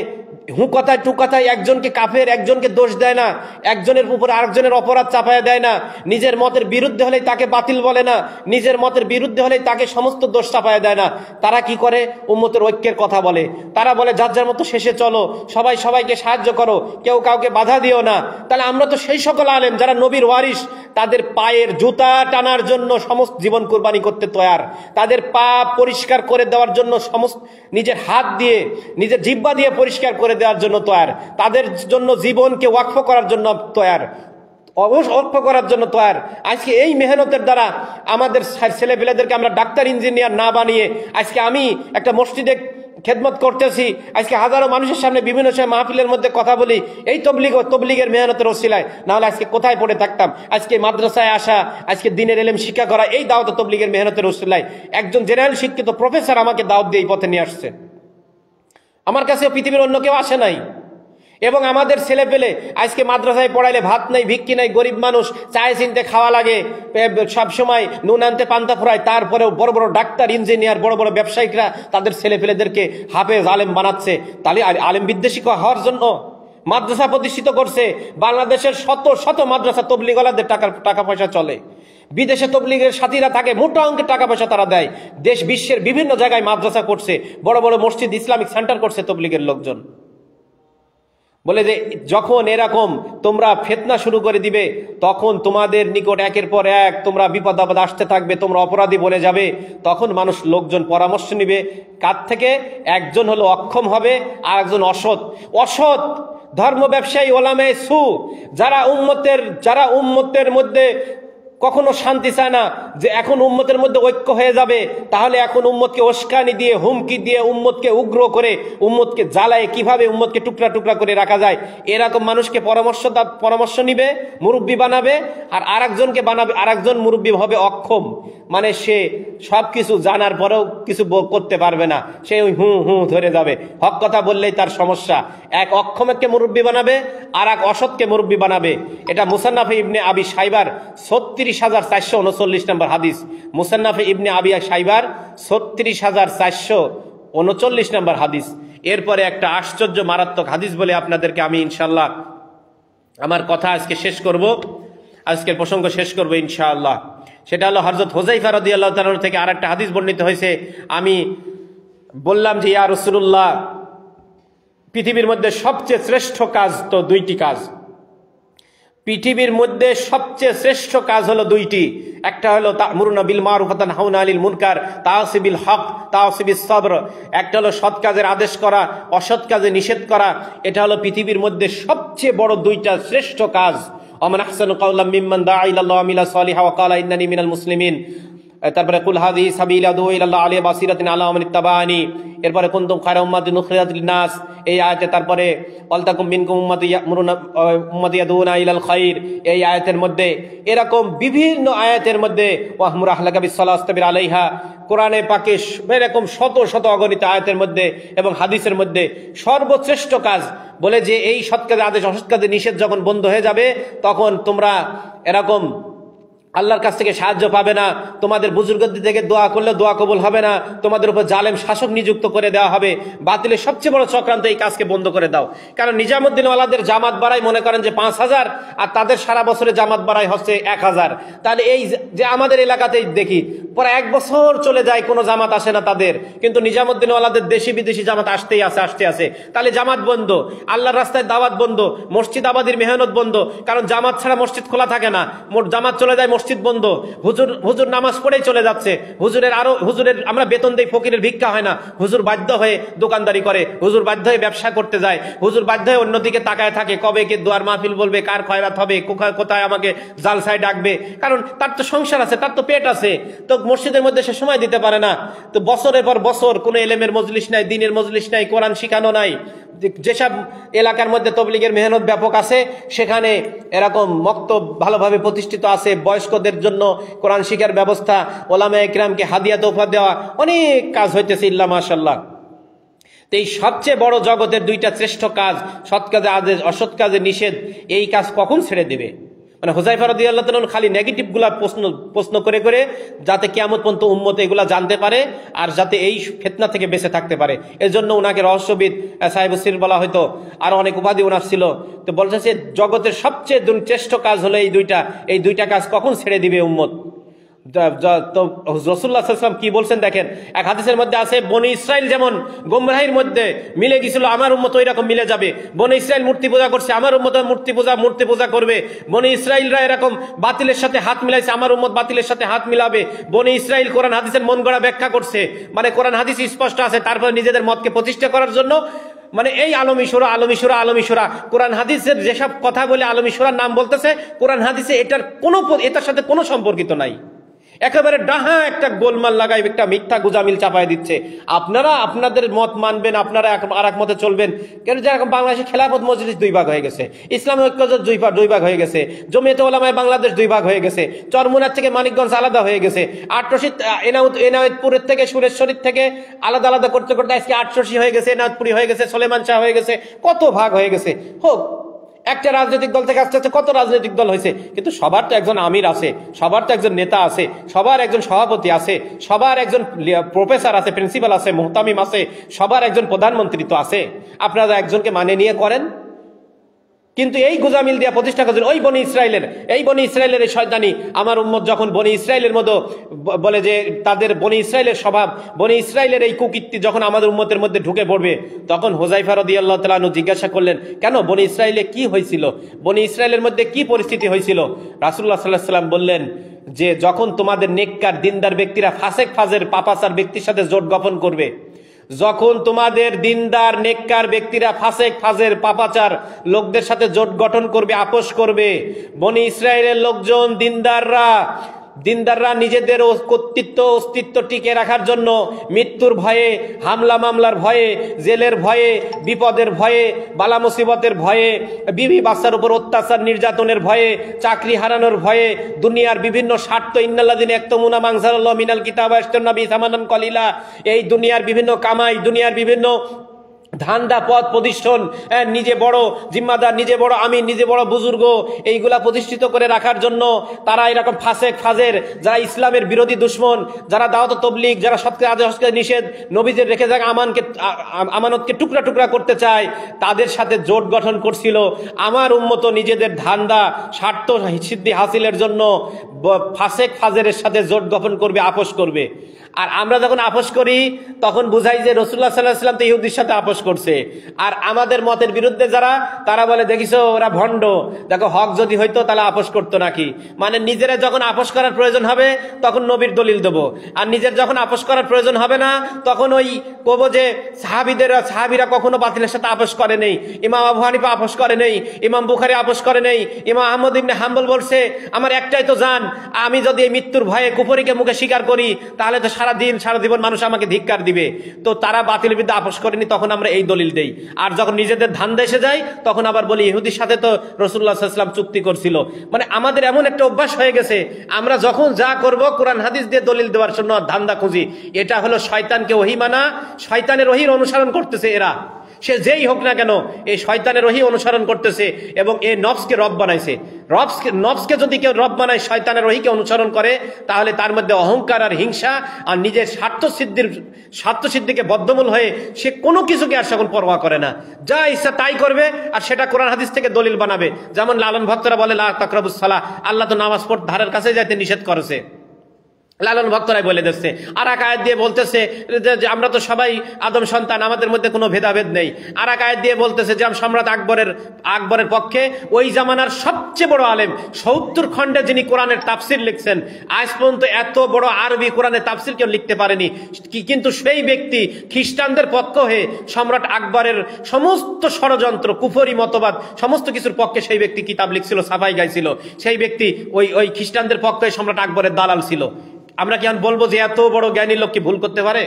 S1: কথায় টু কথায় একজনকে কাফের, একজনকে দোষ দেয় না, একজনের উপরে আরেকজনের অপরাধ চাপায়া দেয় না। নিজের মতের বিরুদ্ধে হলেই তাকে বাতিল বলে না, নিজের মতের বিরুদ্ধে হলেই তাকে সমস্ত দোষ চাপায়া দেয় না। তারা কি করে? উম্মতের ঐক্যের কথা বলে। তারা বলে যার যার মতো শেষে চলো, সবাই সবাইকে সাহায্য করো, কেউ কাউকে বাধা দিও না। তাহলে আমরা তো সেই সকল আলেম যারা নবীর ওয়ারিস, তাদের পায়ের জুতা টানার জন্য সমস্ত জীবন কুরবানি করতে তৈয়ার, তাদের পা পরিষ্কার করে দেওয়ার জন্য সমস্ত নিজের হাত দিয়ে, নিজের জিহ্বা দিয়ে পরিষ্কার করে দেওয়ার জন্য তৈয়ার, তাদের জন্য জীবনকে ওয়াকফ করার জন্য তৈয়ার, ওয়াকফ করার জন্য তৈয়ার। আজকে এই মেহনতের দ্বারা আমাদের ছেলেপেলেদেরকে আমরা ডাক্তার ইঞ্জিনিয়ার না বানিয়ে, আজকে আমি একটা মসজিদে খেদমত করতেছি, আজকে হাজারো মানুষের সামনে বিভিন্ন সময় মাহফিলের মধ্যে কথা বলি, এই তবলিগের মেহনতের ওসিলায়। না হলে আজকে কোথায় পড়ে থাকতাম? আজকে মাদ্রাসায় আসা, আজকে দিনের এলেম শিক্ষা করা, এই দাওয়াত তবলিগের মেহনতের ওসিলায়। একজন জেনারেল শিক্ষিত প্রফেসর আমাকে দাওয়াত দিয়ে এই পথে নিয়ে আসছে। আমার কাছে পৃথিবীর অন্য কেউ আসে নাই। এবং আমাদের ছেলে পেলে আজকে মাদ্রাসায় পড়াইলে ভাত নাই, ভিক্ষি নাই, গরিব মানুষ, চায় চিনতে খাওয়া লাগে, সবসময় নুন আনতে পান্তা ফুরায়। তারপরেও বড় বড় ডাক্তার, ইঞ্জিনিয়ার, বড় বড় ব্যবসায়িকরা তাদের ছেলে পেলেদেরকে হাফেজ আলেম বানাচ্ছে। তাহলে আলেম বিদ্বেষী হওয়ার জন্য মাদ্রাসা প্রতিষ্ঠিত করছে। বাংলাদেশের শত শত মাদ্রাসা তবলিগওয়ালাদের টাকা পয়সা চলে। বিদেশে তবলিগের সাথীরা থাকে, মোটা অঙ্কের টাকা পয়সা তারা দেয়। দেশ বিশ্বের বিভিন্ন জায়গায় মাদ্রাসা করছে, বড় বড় মসজিদ, ইসলামিক সেন্টার করছে তবলিগের লোকজন। বলে যে যখন এরকম তোমরা ফিতনা শুরু করে দিবে, তখন তোমাদের নিকট একের পর এক তোমরা বিপদ আপদ আসতে থাকবে, তোমরা অপরাধী বলে যাবে। তখন লোকজন পরামর্শ নিবে কার থেকে? একজন হলো অক্ষম হবে, আর একজন অসৎ ধর্ম ব্যবসায়ী ওলামায়ে সু, যারা উম্মতের মধ্যে কখনো শান্তি চায় না যে এখন উম্মতের মধ্যে ঐক্য হয়ে যাবে, তাহলে এখন উম্মতকে উস্কানি দিয়ে, হুমকি দিয়ে, উম্মতকে উগ্র করে, উম্মতকে জ্বালায় কিভাবে উম্মতকে টুকরা টুকরা করে রাখা যায়, এরকম মানুষকে পরামর্শ নিবে, মুরব্বী বানাবে। আর আরেকজনকে বানাবে, আরেকজন মুরব্বী হবে অক্ষম, মানে সে সবকিছু জানার পরেও কিছু করতে পারবে না, সে ওই হু ধরে যাবে, হক কথা বললেই তার সমস্যা। এক অক্ষমকে মুরব্বী বানাবে, আর এক অসৎকে মুরব্বী বানাবে। এটা মুসান্নাফে ইবনে আবি শাইবার 36,439 নম্বর হাদিস। মুসান্নাফে ইবনে আবি শাইবার 36,439 নম্বর হাদিস। এরপরে একটা আশ্চর্য মারাত্মক হাদিস বলে আপনাদেরকে আমি ইনশাআল্লাহ আমার কথা আজকে শেষ করব, আজকের প্রসঙ্গ শেষ করব ইনশাআল্লাহ। সেটা হলো হযরত হুযায়ফা রাদিয়াল্লাহু তাআলা থেকে আর একটা হাদিস বর্ণিত হয়েছে। আমি বললাম যে ইয়া রাসূলুল্লাহ, পৃথিবীর মধ্যে সবচেয়ে শ্রেষ্ঠ কাজ তো দুইটি কাজ, পৃথিবীর মধ্যে সবচেয়ে শ্রেষ্ঠ কাজ হলো দুইটি। একটা হলো তা'মুরুনা বিল মারুফ ওয়া তানহাউনা আনিল মুনকার, তাওসিবিল হক, তাওসিবিস সবর। একটা হলো সৎ কাজের আদেশ করা, অসৎ কাজে নিষেধ করা। এটা হলো পৃথিবীর মধ্যে সবচেয়ে বড় দুইটা শ্রেষ্ঠ কাজ। ওয়া মান আহসানু কাওলাম মিম্মান দাআ ইলাল্লাহি ওয়া আমিলা সালিহান ওয়া ক্বালা ইন্নানি মিনাল মুসলিমিন। তারপরে কুল হাযিহি সাবিলি আদউ ইলাল্লাহ আলা বাসিরাতিন আলা মান ইত্তাবানি, এরপরে কুনতুম খায়রা উম্মাতিন উখরিজাত লিন-নাস এই আয়াতে, তারপরে ওয়ালতাকুম মিনকুম উম্মাতুন ইয়াদউনা ইলাল খায়র এই আয়াতের মধ্যে, এরকম বিভিন্ন আয়াতের মধ্যে ওয়াহমুর আহলাকা বিস-সালাতি ওয়াসতাবির আলাইহা, কোরআনে পাকে এরকম শত শত অগণিত আয়াতের মধ্যে এবং হাদিসের মধ্যে সর্বশ্রেষ্ঠ কাজ বলে যে এই সৎ কাজে আদেশ অসৎ কাজে নিষেধ যখন বন্ধ হয়ে যাবে তখন তোমরা এরকম আল্লাহর কাছ থেকে সাহায্য পাবে না, তোমাদের বুজুর্গদের থেকে দোয়া করলে দোয়া কবুল হবে না, তোমাদের উপর জালেম শাসক নিযুক্ত করে দেওয়া হবে। বাতিলের সবচেয়ে বড় চক্রান্ত এই কাজকে বন্ধ করে দাও। কারণ নিজামুদ্দিন ওয়ালাদের জামাত বাড়াই মনে করেন যে 5,000 আর তাদের সারা বছরে জামাত বাড়াই হচ্ছে 1,000। তাহলে এই যে আমাদের এলাকাতেই দেখি পরে 1 বছর চলে যায় কোনো জামাত আসে না তাদের, কিন্তু নিজামুদ্দিন ওয়ালাদের দেশি বিদেশি জামাত আসতেই আসতে তাহলে জামাত বন্ধ, আল্লাহর রাস্তায় দাওয়াত বন্ধ, মসজিদ আবাদির মেহনত বন্ধ। কারণ জামাত ছাড়া মসজিদ খোলা থাকে না, জামাত চলে যায় মসজিদ বন্ধ, হুজুর নামাজ পড়েই চলে যাচ্ছে, হুজুরের আমরা বেতন দেই, ফকিরের ভিক্ষা হয় না, হুজুর বাধ্য হয়ে দোকানদারি করে, হুজুর বাধ্য হয়ে ব্যবসা করতে যায়, হুজুর বাধ্য হয়ে অন্যদিকে তাকায় থাকে কবে কে দোয়ার মাহফিল বলবে, কার খয়রাত হবে, কোথায় আমাকে জালসায় ডাকবে। কারণ তার তো সংসার আছে, তার তো পেট আছে, তো মসজিদের মধ্যে সে সময় দিতে পারে না। তো বছরের পর বছর কোনো এলেমের মজলিস নাই, দিনের মজলিস নাই, কোরআন শিখানো নাই। যেসব এলাকার মধ্যে তবলিগের মেহনত ব্যাপক আছে সেখানে এরকম মক্তব ভালোভাবে প্রতিষ্ঠিত আছে, বয়স্কদের জন্য কোরআন শিক্ষার ব্যবস্থা, ওলামা ইকরামকে হাদিয়া তোফা দেওয়া, অনেক কাজ হইতেছে ইল্লা মাশাআল্লাহ। তো এই সবচেয়ে বড় জগতের 2টা শ্রেষ্ঠ কাজ, সৎ কাজে আদেশ অসৎ কাজে নিষেধ, এই কাজ কখন ছেড়ে দিবে? মানে হুযায়ফা রাদিয়াল্লাহু তাআলা খালি নেগেটিভ গুলা প্রশ্ন করে করে যাতে কিয়ামত পর্যন্ত উম্মত এগুলা জানতে পারে আর যাতে এই ফিতনা থেকে বেঁচে থাকতে পারে, এর জন্য ওনাকে রহস্যবিদ সাহেবুস সির বলা হয়তো, আরো অনেক উপাধি ওনার ছিল। তো বলছে জগতের সবচেয়ে শ্রেষ্ঠ কাজ হলো এই দুইটা কাজ কখন ছেড়ে দিবে উম্মত? তো রাসূলুল্লাহ সাল্লাল্লাহু আলাইহি ওয়াসাল্লাম কি বলছেন দেখেন, এক হাদিসের মধ্যে আছে বনি ইসরাইল যেমন গোমরাহির মধ্যে মিলে গিয়েছিল, আমার উম্মত ওই রকম মিলে যাবে। বনি ইসরাইল মূর্তি পূজা করছে, আমার উম্মত মূর্তি পূজা করবে। বনি ইসরাইলরা এরকম বাতিলের সাথে হাত মিলাইছে, আমার উম্মত বাতিলের সাথে হাত মিলাবে। বনি ইসরাইল কোরআন হাদিসের মন গড়া ব্যাখ্যা করছে, মানে কোরআন হাদিস স্পষ্ট আছে, তারপর নিজেদের মতকে প্রতিষ্ঠা করার জন্য মানে এই আলমিশুরা কোরআন হাদিসের যেসব কথা বলে আলমিশুরার নাম বলতেছে, কোরআন হাদিসে এটার সাথে কোনো সম্পর্কিত নাই। একেবারে ডাহা একটা গোলমাল লাগাই একটা মিথ্যা গুজামিল চাপায় দিচ্ছে। আপনারা আপনাদের মত মানবেন, আপনারা আর এক মতে চলবেন। কেন যেরকম বাংলাদেশে খেলাফত মজলিস 2 ভাগ হয়ে গেছে, ইসলামী ঐক্যজোট 2 ভাগ হয়ে গেছে, জমিয়তে উলামায়ে বাংলাদেশ 2 ভাগ হয়ে গেছে, চরমুনার থেকে মানিকগঞ্জ আলাদা হয়ে গেছে, আটরশি এনায়েতপুরের থেকে সুরেশ্বরীর থেকে আলাদা আলাদা করতে করতে আজকে আটরশি হয়ে গেছে, এনায়েতপুরি হয়ে গেছে, সুলেমান শাহ হয়ে গেছে, কত ভাগ হয়ে গেছে। হোক, একটা রাজনৈতিক দল থেকে আস্তে আস্তে কত রাজনৈতিক দল হয়েছে, কিন্তু সবার তো একজন আমির আছে, সবার তো একজন নেতা আছে, সবার একজন সভাপতি আছে, সবার একজন প্রফেসর আছে, প্রিন্সিপাল আছে, মুহতামিম আছে, সবার একজন প্রধানমন্ত্রী তো আছে। আপনারা একজনকে মানে নিয়ে করেন, কিন্তু এই গুজামিল দিয়া প্রতিষ্ঠা করেছেন ওই বনি ইসরায়েলের এই শয়তানি। আমার উম্মত যখন বনি ইসরায়েলের মতো বলে যে তাদের বনি ইসরায়েলের স্বভাব, বনি ইসরায়েলের এই কুকীর্তি যখন আমাদের উম্মতের মধ্যে ঢুকে পড়বে, তখন হুযায়ফা রাদিয়াল্লাহু তাআলা আনহু জিজ্ঞাসা করলেন, কেন বনি ইসরায়েলে কি হয়েছিল, বনি ইসরায়েলের মধ্যে কি পরিস্থিতি হয়েছিল? রাসূলুল্লাহ সাল্লাল্লাহু আলাইহি ওয়াসাল্লাম বললেন যে যখন তোমাদের নেককার দিনদার ব্যক্তিরা ফাসেক ফাজের পাপাচার ব্যক্তির সাথে জোট গঠন করবে, যখন তোমাদের দিনদার নেককার ব্যক্তিরা ফাসেক ফাজের পাপাচার লোকদের সাথে জোট গঠন করবে, আপোষ করবে, বনি ইসরায়েলের লোকজন দিনদাররা নিজেদের অস্তিত্ব টিকে রাখার জন্য মৃত্যুর ভয়ে, হামলা মামলার ভয়ে, জেলের ভয়ে, বিপদের ভয়ে, বালা মুসিবতের ভয়ে, বিবি বাচ্চার উপর অত্যাচার নির্যাতনের ভয়ে, চাকরি হারানোর ভয়ে, দুনিয়ার বিভিন্ন স্বার্থ, ইন্নাল্লাযিনা ইয়াকতুমুনা মা আনজালাল্লাহু মিনাল কিতাবি ওয়া ইয়াশতারুনা বিহি সামানান কলিলা, এই দুনিয়ার বিভিন্ন কামাই, দুনিয়ার বিভিন্ন ধান্দা পদ প্রতিষ্ঠান, নিজে বড় জিম্মাদার, নিজে বড় আমির, নিজে বড় বুজুর্গ, এইগুলা প্রতিষ্ঠিত করে রাখার জন্য তারা এরকম ফাসেক ফাজের, যারা ইসলামের বিরোধী দুশ্মন, যারা দাওয়াত তবলিগ, যারা সৎ কাজে অসৎ কাজে নিষেধ, নবীদের রেখে যাক আমানতকে টুকরা টুকরা করতে চায়, তাদের সাথে জোট গঠন করছিল। আমার উম্মত নিজেদের ধান্দা স্বার্থ সিদ্ধি হাসিলের জন্য ফাসেক ফাজের সাথে জোট গঠন করবে, আপোষ করবে। আর আমরা যখন আপোষ করি তখন বুঝাই যে রাসূলুল্লাহ সাল্লাল্লাহু আলাইহি ওয়াসাল্লাম তো ইহুদির সাথে আপোষ আপোষ করছে। আর আমাদের মতের বিরুদ্ধে যারা, তারা বলে দেখিছো ওরা ভণ্ড, দেখো হক যদি হইতো তাহলে আপোষ করতো নাকি। মানে নিজেরা যখন আপোষ করার প্রয়োজন হবে তখন নবীর দলিল দেবো, আর নিজের যখন আপোষ করার প্রয়োজন হবে না তখন ওই কব যে সাহাবিরা কখনো বাতিলের সাথে আপোষ করে নেই, ইমাম আবু হানিফা আপোষ করে নেই, ইমাম বুখারী আপোষ করে নেই, ইমাম আহমদ ইবনে হাম্বল বলছে আমার একটাই তো জান, আমি যদি এই মৃত্যুর ভয়ে কুফরিকে মুখে স্বীকার করি তাহলে তো সারা জীবন মানুষ আমাকে ধিক্কার দিবে। তো তারা বাতিলের বিরুদ্ধে আপোষ করেনি, তখন আমরা এই দলিল দেই। আর যখন নিজেদের ধান্দা এসে যায় তখন আবার বলি ইহুদির সাথে তো রাসূলুল্লাহ সাল্লাল্লাহু আলাইহি ওয়াসাল্লাম চুক্তি করছিল। মানে আমাদের এমন একটা অভ্যাস হয়ে গেছে, আমরা যখন যা করব কোরআন হাদিস দিয়ে দলিল দেওয়ার জন্য ধান্দা খুঁজি। এটা হলো শয়তানকে ওহী মানা, শয়তানের ওহীর অনুসরণ করতেছে এরা, সে যেই হোক না কেন এই শয়তানের ওহী অনুসরণ করতেছে এবং এই নফসকে রব বানাইছে। নফসকে যদি কেউ রব বানায়, শয়তানের ওহীকে অনুসরণ করে, তাহলে তার মধ্যে অহংকার আর হিংসা আর নিজের স্বার্থ সিদ্ধিকে বদ্ধমূল হয়ে সে কোনো কিছুকে আর সকল পরোয়া করে না, যা ইচ্ছা তাই করবে আর সেটা কোরআন হাদিস থেকে দলিল বানাবে। যেমন লালন ভক্তরা বলে লা তাকরাবুস সালাহ, আল্লাহ তো নামাজ পড়তে ধারের কাছে যাইতে নিষেধ করেছে, লালন ভক্তরাই বলে দিচ্ছে। আর এক আয়াত দিয়ে বলতেছে যে আমরা তো সবাই আদম সন্তান, আমাদের মধ্যে কোনো ভেদাভেদ নেই। আর এক আয়াত দিয়ে বলতেছে যে সম্রাট আকবরের পক্ষে ওই জামানার সবচেয়ে বড় আলেম 70 খণ্ডে যিনি কোরআনের তাফসির লিখছেন, আজ পর্যন্ত এত বড় আরবি কোরআনের তাফসির কেউ লিখতে পারেনি। কিন্তু সেই ব্যক্তি খ্রিস্টানদের পক্ষ হয়ে সম্রাট আকবরের সমস্ত ষড়যন্ত্র, কুফরি মতবাদ সমস্ত কিছুর পক্ষে সেই ব্যক্তি কিতাব লিখছিল, সাফাই গাইছিল। সেই ব্যক্তি ওই খ্রিস্টানদের পক্ষে সম্রাট আকবরের দালাল ছিল। আমরা কি এখন বলবো যে এত বড় জ্ঞানী লোক কি ভুল করতে পারে?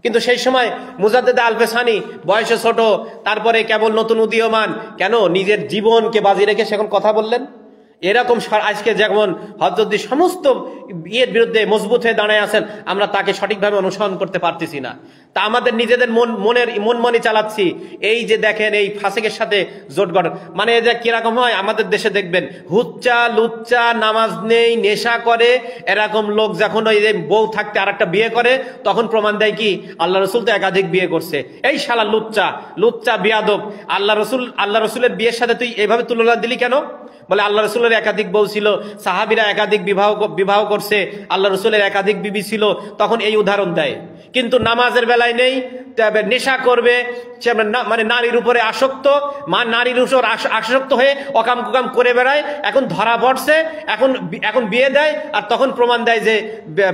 S1: কিন্তু সেই সময় মুজাদ্দেদ আল-ফেসানি বয়সে ছোট, তারপরে কেবল নতুন উদীয়মান, কেন নিজের জীবনকে বাজি রেখে সেখন কথা বললেন। এরকম আজকে যেমন হযরত সমস্ত ইয়ের বিরুদ্ধে মজবুত হয়ে দাঁড়ায় আছেন, আমরা তাকে সঠিকভাবে অনুসরণ করতে পারতেছি না। তা আমাদের নিজেদের মনমনি চালাচ্ছি। এই যে দেখেন এই ফাসিকের সাথে জোট গঠন, মানে যে কিরকম হয় আমাদের দেশে দেখবেন, হুচ্চা লুচ্চা, নামাজ নেই, নেশা করে, এরকম লোক যখন ওই বউ থাকতে আর একটা বিয়ে করে তখন প্রমাণ দেয় কি আল্লাহ রসুল তো একাধিক বিয়ে করছে। এই শালা লুচ্চা বিয়াদব, আল্লাহ রসুলের বিয়ের সাথে তুই এভাবে তুলনা দিলি কেন? বলে আল্লাহ রসুলের একাধিক বউ ছিল, সাহাবীরা একাধিক বিবাহ করছে, আল্লাহ রসুলের একাধিক বিবি ছিল, তখন এই উদাহরণ দেয়। কিন্তু নামাজের বেলায় নেই, নেশা করবে, মানে নারীর উপরে আসক্ত, নারীর উপর আসক্ত হয়ে অকাম কুকাম করে বেড়ায়, এখন ধরা পড়ছে, এখন বিয়ে দেয়, আর তখন প্রমাণ দেয় যে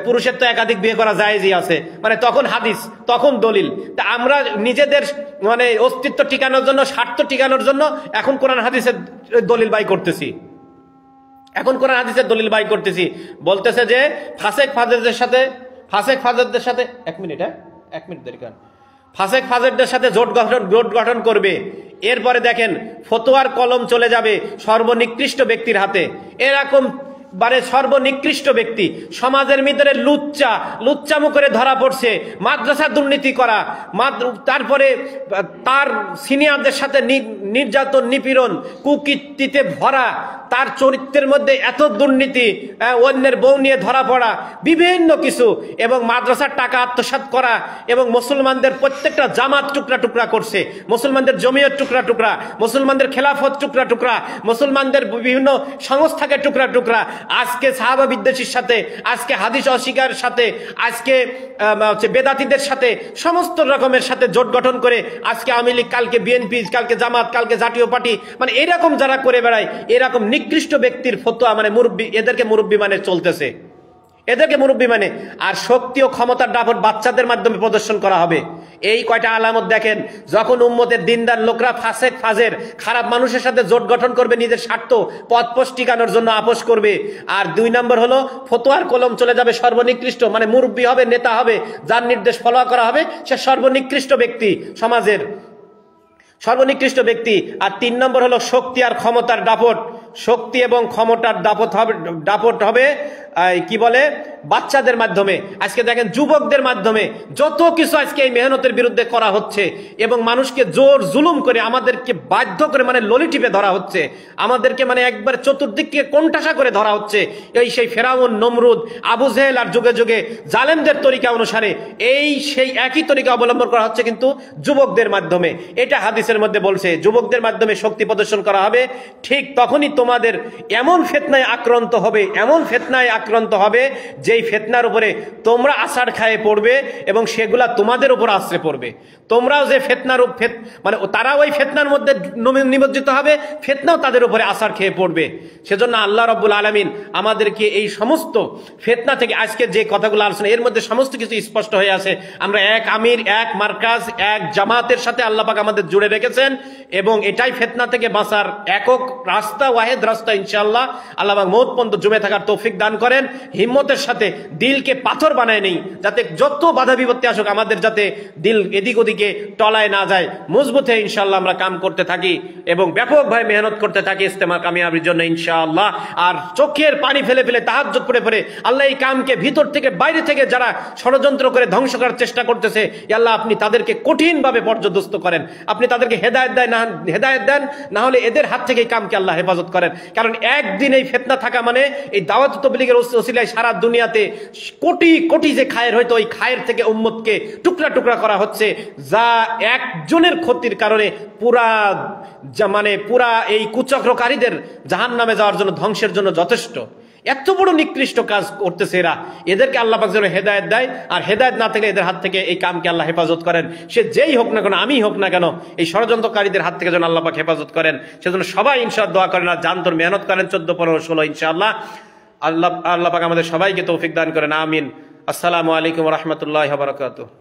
S1: পুরুষের তো একাধিক বিয়ে করা জায়েজই আছে। মানে তখন হাদিস, তখন দলিল। তা আমরা নিজেদের মানে অস্তিত্ব টিকানোর জন্য, স্বার্থ টিকানোর জন্য এখন কোরআন হাদিসের দলিল বাই করতেছি। বলতেছে যে ফাসেক ফাজেরদের সাথে এক মিনিট দেরি করেন, ফাসেক ফাজেরদের সাথে জোট গঠন করবে। এরপরে দেখেন ফতোয়ার কলম চলে যাবে সর্বনিকৃষ্ট ব্যক্তির হাতে। এরকম সর্বনিকৃষ্ট ব্যক্তি সমাজের ভিতরে লুচ্চামু করে ধরা পড়ছে, মাদ্রাসা দুর্নীতি করা, তারপরে তার সিনিয়রদের সাথে নির্যাতন, নিপীড়ন, কুকীর্তিতে ভরা, তার চরিত্রের মধ্যে এত দুর্নীতি, অন্যের বউ নিয়ে ধরা পড়া, বিভিন্ন কিছু, এবং মাদ্রাসার টাকা আত্মসাৎ করা, এবং মুসলমানদের প্রত্যেকটা জামাত টুকরা করছে, মুসলমানদের জমিয়ত টুকরা, মুসলমানদের খেলাফত টুকরা, মুসলমানদের বিভিন্ন সংস্থাকে টুকরা। আজকে সাহাবা বিদ্বেষীর সাথে, আজকে হাদিস অস্বীকারের সাথে, আজকে বেদাতীদের সাথে, সমস্ত রকমের সাথে জোট গঠন করে আজকে আওয়ামী লীগ, কালকে বিএনপি, কালকে জামাত, কালকে জাতীয় পার্টি, মানে এরকম যারা করে বেড়ায়, এরকম নিকৃষ্ট ব্যক্তির ফতোয়া মানে মুরব্বি, এদেরকে মুরব্বি মানে চলতেছে, এদেরকে মুরব্বি মানে। আর শক্তি ও ক্ষমতার দাপট বাচ্চাদের মাধ্যমে প্রদর্শন করা হবে। এই কয়টা আলামত দেখেন, যখন উম্মতের দিনদার লোকরা ফাসেক ফাজের খারাপ মানুষের সাথে জোট গঠন করবে, নিজের স্বার্থ পথ টিকানোর জন্য আপোষ করবে। আর 2 নম্বর হলো ফতোয়ার কলম চলে যাবে সর্বনিকৃষ্ট, মানে মুরব্বি হবে, নেতা হবে, যার নির্দেশ ফলো করা হবে, সে সর্বনিকৃষ্ট ব্যক্তি, সমাজের সর্বনিকৃষ্ট ব্যক্তি। আর 3 নম্বর হলো শক্তি আর ক্ষমতার দাপট। শক্তি এবং ক্ষমতার দাপট হবে কি বলে বাচ্চাদের মাধ্যমে। আজকে দেখেন যুবকদের মাধ্যমে যত কিছু আজকে এই মেহনতের বিরুদ্ধে করা হচ্ছে, এবং মানুষকে জোর জুলুম করে, আমাদেরকে বাধ্য করে, মানে ললি টিপে ধরা হচ্ছে, আমাদেরকে মানে একবার চতুর্দিককে কোণঠাসা করে ধরা হচ্ছে। সেই ফেরাউন, নমরুদ, আবু জেহেল আর যুগে যুগে জালেমদের তরিকা অনুসারে সেই একই তরিকা অবলম্বন করা হচ্ছে, কিন্তু যুবকদের মাধ্যমে। এটা হাদিসের মধ্যে বলছে যুবকদের মাধ্যমে শক্তি প্রদর্শন করা হবে। ঠিক তখনই তোমাদের এমন ফিতনায় আক্রান্ত হবে, আক্রান্ত হবে, যেই ফিতনার উপরে তোমরা আছাড় খায়ে পড়বে এবং সেগুলা তোমাদের উপর আশ্রে পড়বে। তোমরাও যে ফিতনার মানে তারা ওই ফিতনার মধ্যে নিমজ্জিত হবে, ফিতনাও তাদের উপরে আছাড় খেয়ে পড়বে। সেজন্য আল্লাহ রাব্বুল আলামিন আমাদেরকে এই সমস্ত ফিতনা থেকে, আজকে যে কথাগুলো আলোচনা এর মধ্যে সমস্ত কিছু স্পষ্ট হয়ে আছে। আমরা এক আমির, এক মার্কাজ, এক জামাতের সাথে আল্লাহ পাক আমাদের জুড়ে রেখেছেন এবং এটাই ফিতনা থেকে বাঁচার একক রাস্তা, ওয়াহিদ রাস্তা। ইনশাআল্লাহ আল্লাহ পাক মওত পর্যন্ত জমে থাকার তৌফিক দান করেন। হিম্মতের সাথে দিলকে পাথর বানায় নেই, যাতে যত বাধা বিপত্তি আসুক আমাদের যাতে দিল এদিক ওদিকে টলায় না যায়। মজবুত হয়ে ইনশাআল্লাহ আমরা কাম করতে থাকি এবং ব্যাপকভাবে মেহনত করতে থাকি ইস্তেমা কামিয়াবির জন্য ইনশাআল্লাহ। আর চোখের পানি ফেলে ফেলে তাহাজ্জুদ পড়ে পড়ে আল্লাহ এই কামকে ভিতর থেকে বাইরে থেকে যারা ষড়যন্ত্র করে ধ্বংস করার চেষ্টা করতেছে, আল্লাহ আপনি তাদেরকে কঠিনভাবে পর্যদস্ত করেন, আপনি তাদেরকে হেদায়েত দেন, না হলে এদের হাত থেকে এই কামকে আল্লাহ হেফাজত করেন। কারণ একদিন এই ফিতনা থাকা মানে এই দাওয়াত তাবলীগের ওসিলায় সারা দুনিয়াতে কোটি কোটি যে খায়ের হয়তো ওই খায়ের থেকে উম্মতকে টুকরা টুকরা করা হচ্ছে, যা একজনের ক্ষতির কারণে পুরা এই কুচক্রকারীদের জাহান্নামে যাওয়ার জন্য, ধ্বংসের জন্য যথেষ্ট। এত বড় নিকৃষ্ট কাজ করতেছে এরা, এদেরকে আল্লাহ পাক যেন হেদায়েত দেয়, আর হেদায়েত না থাকলে এদের হাত থেকে এই কামকে আল্লাহ হেফাজত করেন। সে যেই হোক না কেন, আমি হোক না কেন, এই ষড়যন্ত্রকারীদের হাত থেকে যেন আল্লাহ পাক হেফাজত করেন। সেজন্য সবাই ইনশাআল্লাহ দোয়া করেন আর জানতর মেহনত করেন। 14, 15, 16 ইনশাআল্লাহ আল্লাহ পাক আমাদের সবাইকে তৌফিক দান করেন। আমিন। আসসালামু আলাইকুম ওয়া রাহমাতুল্লাহি ওয়া বারাকাতুহু।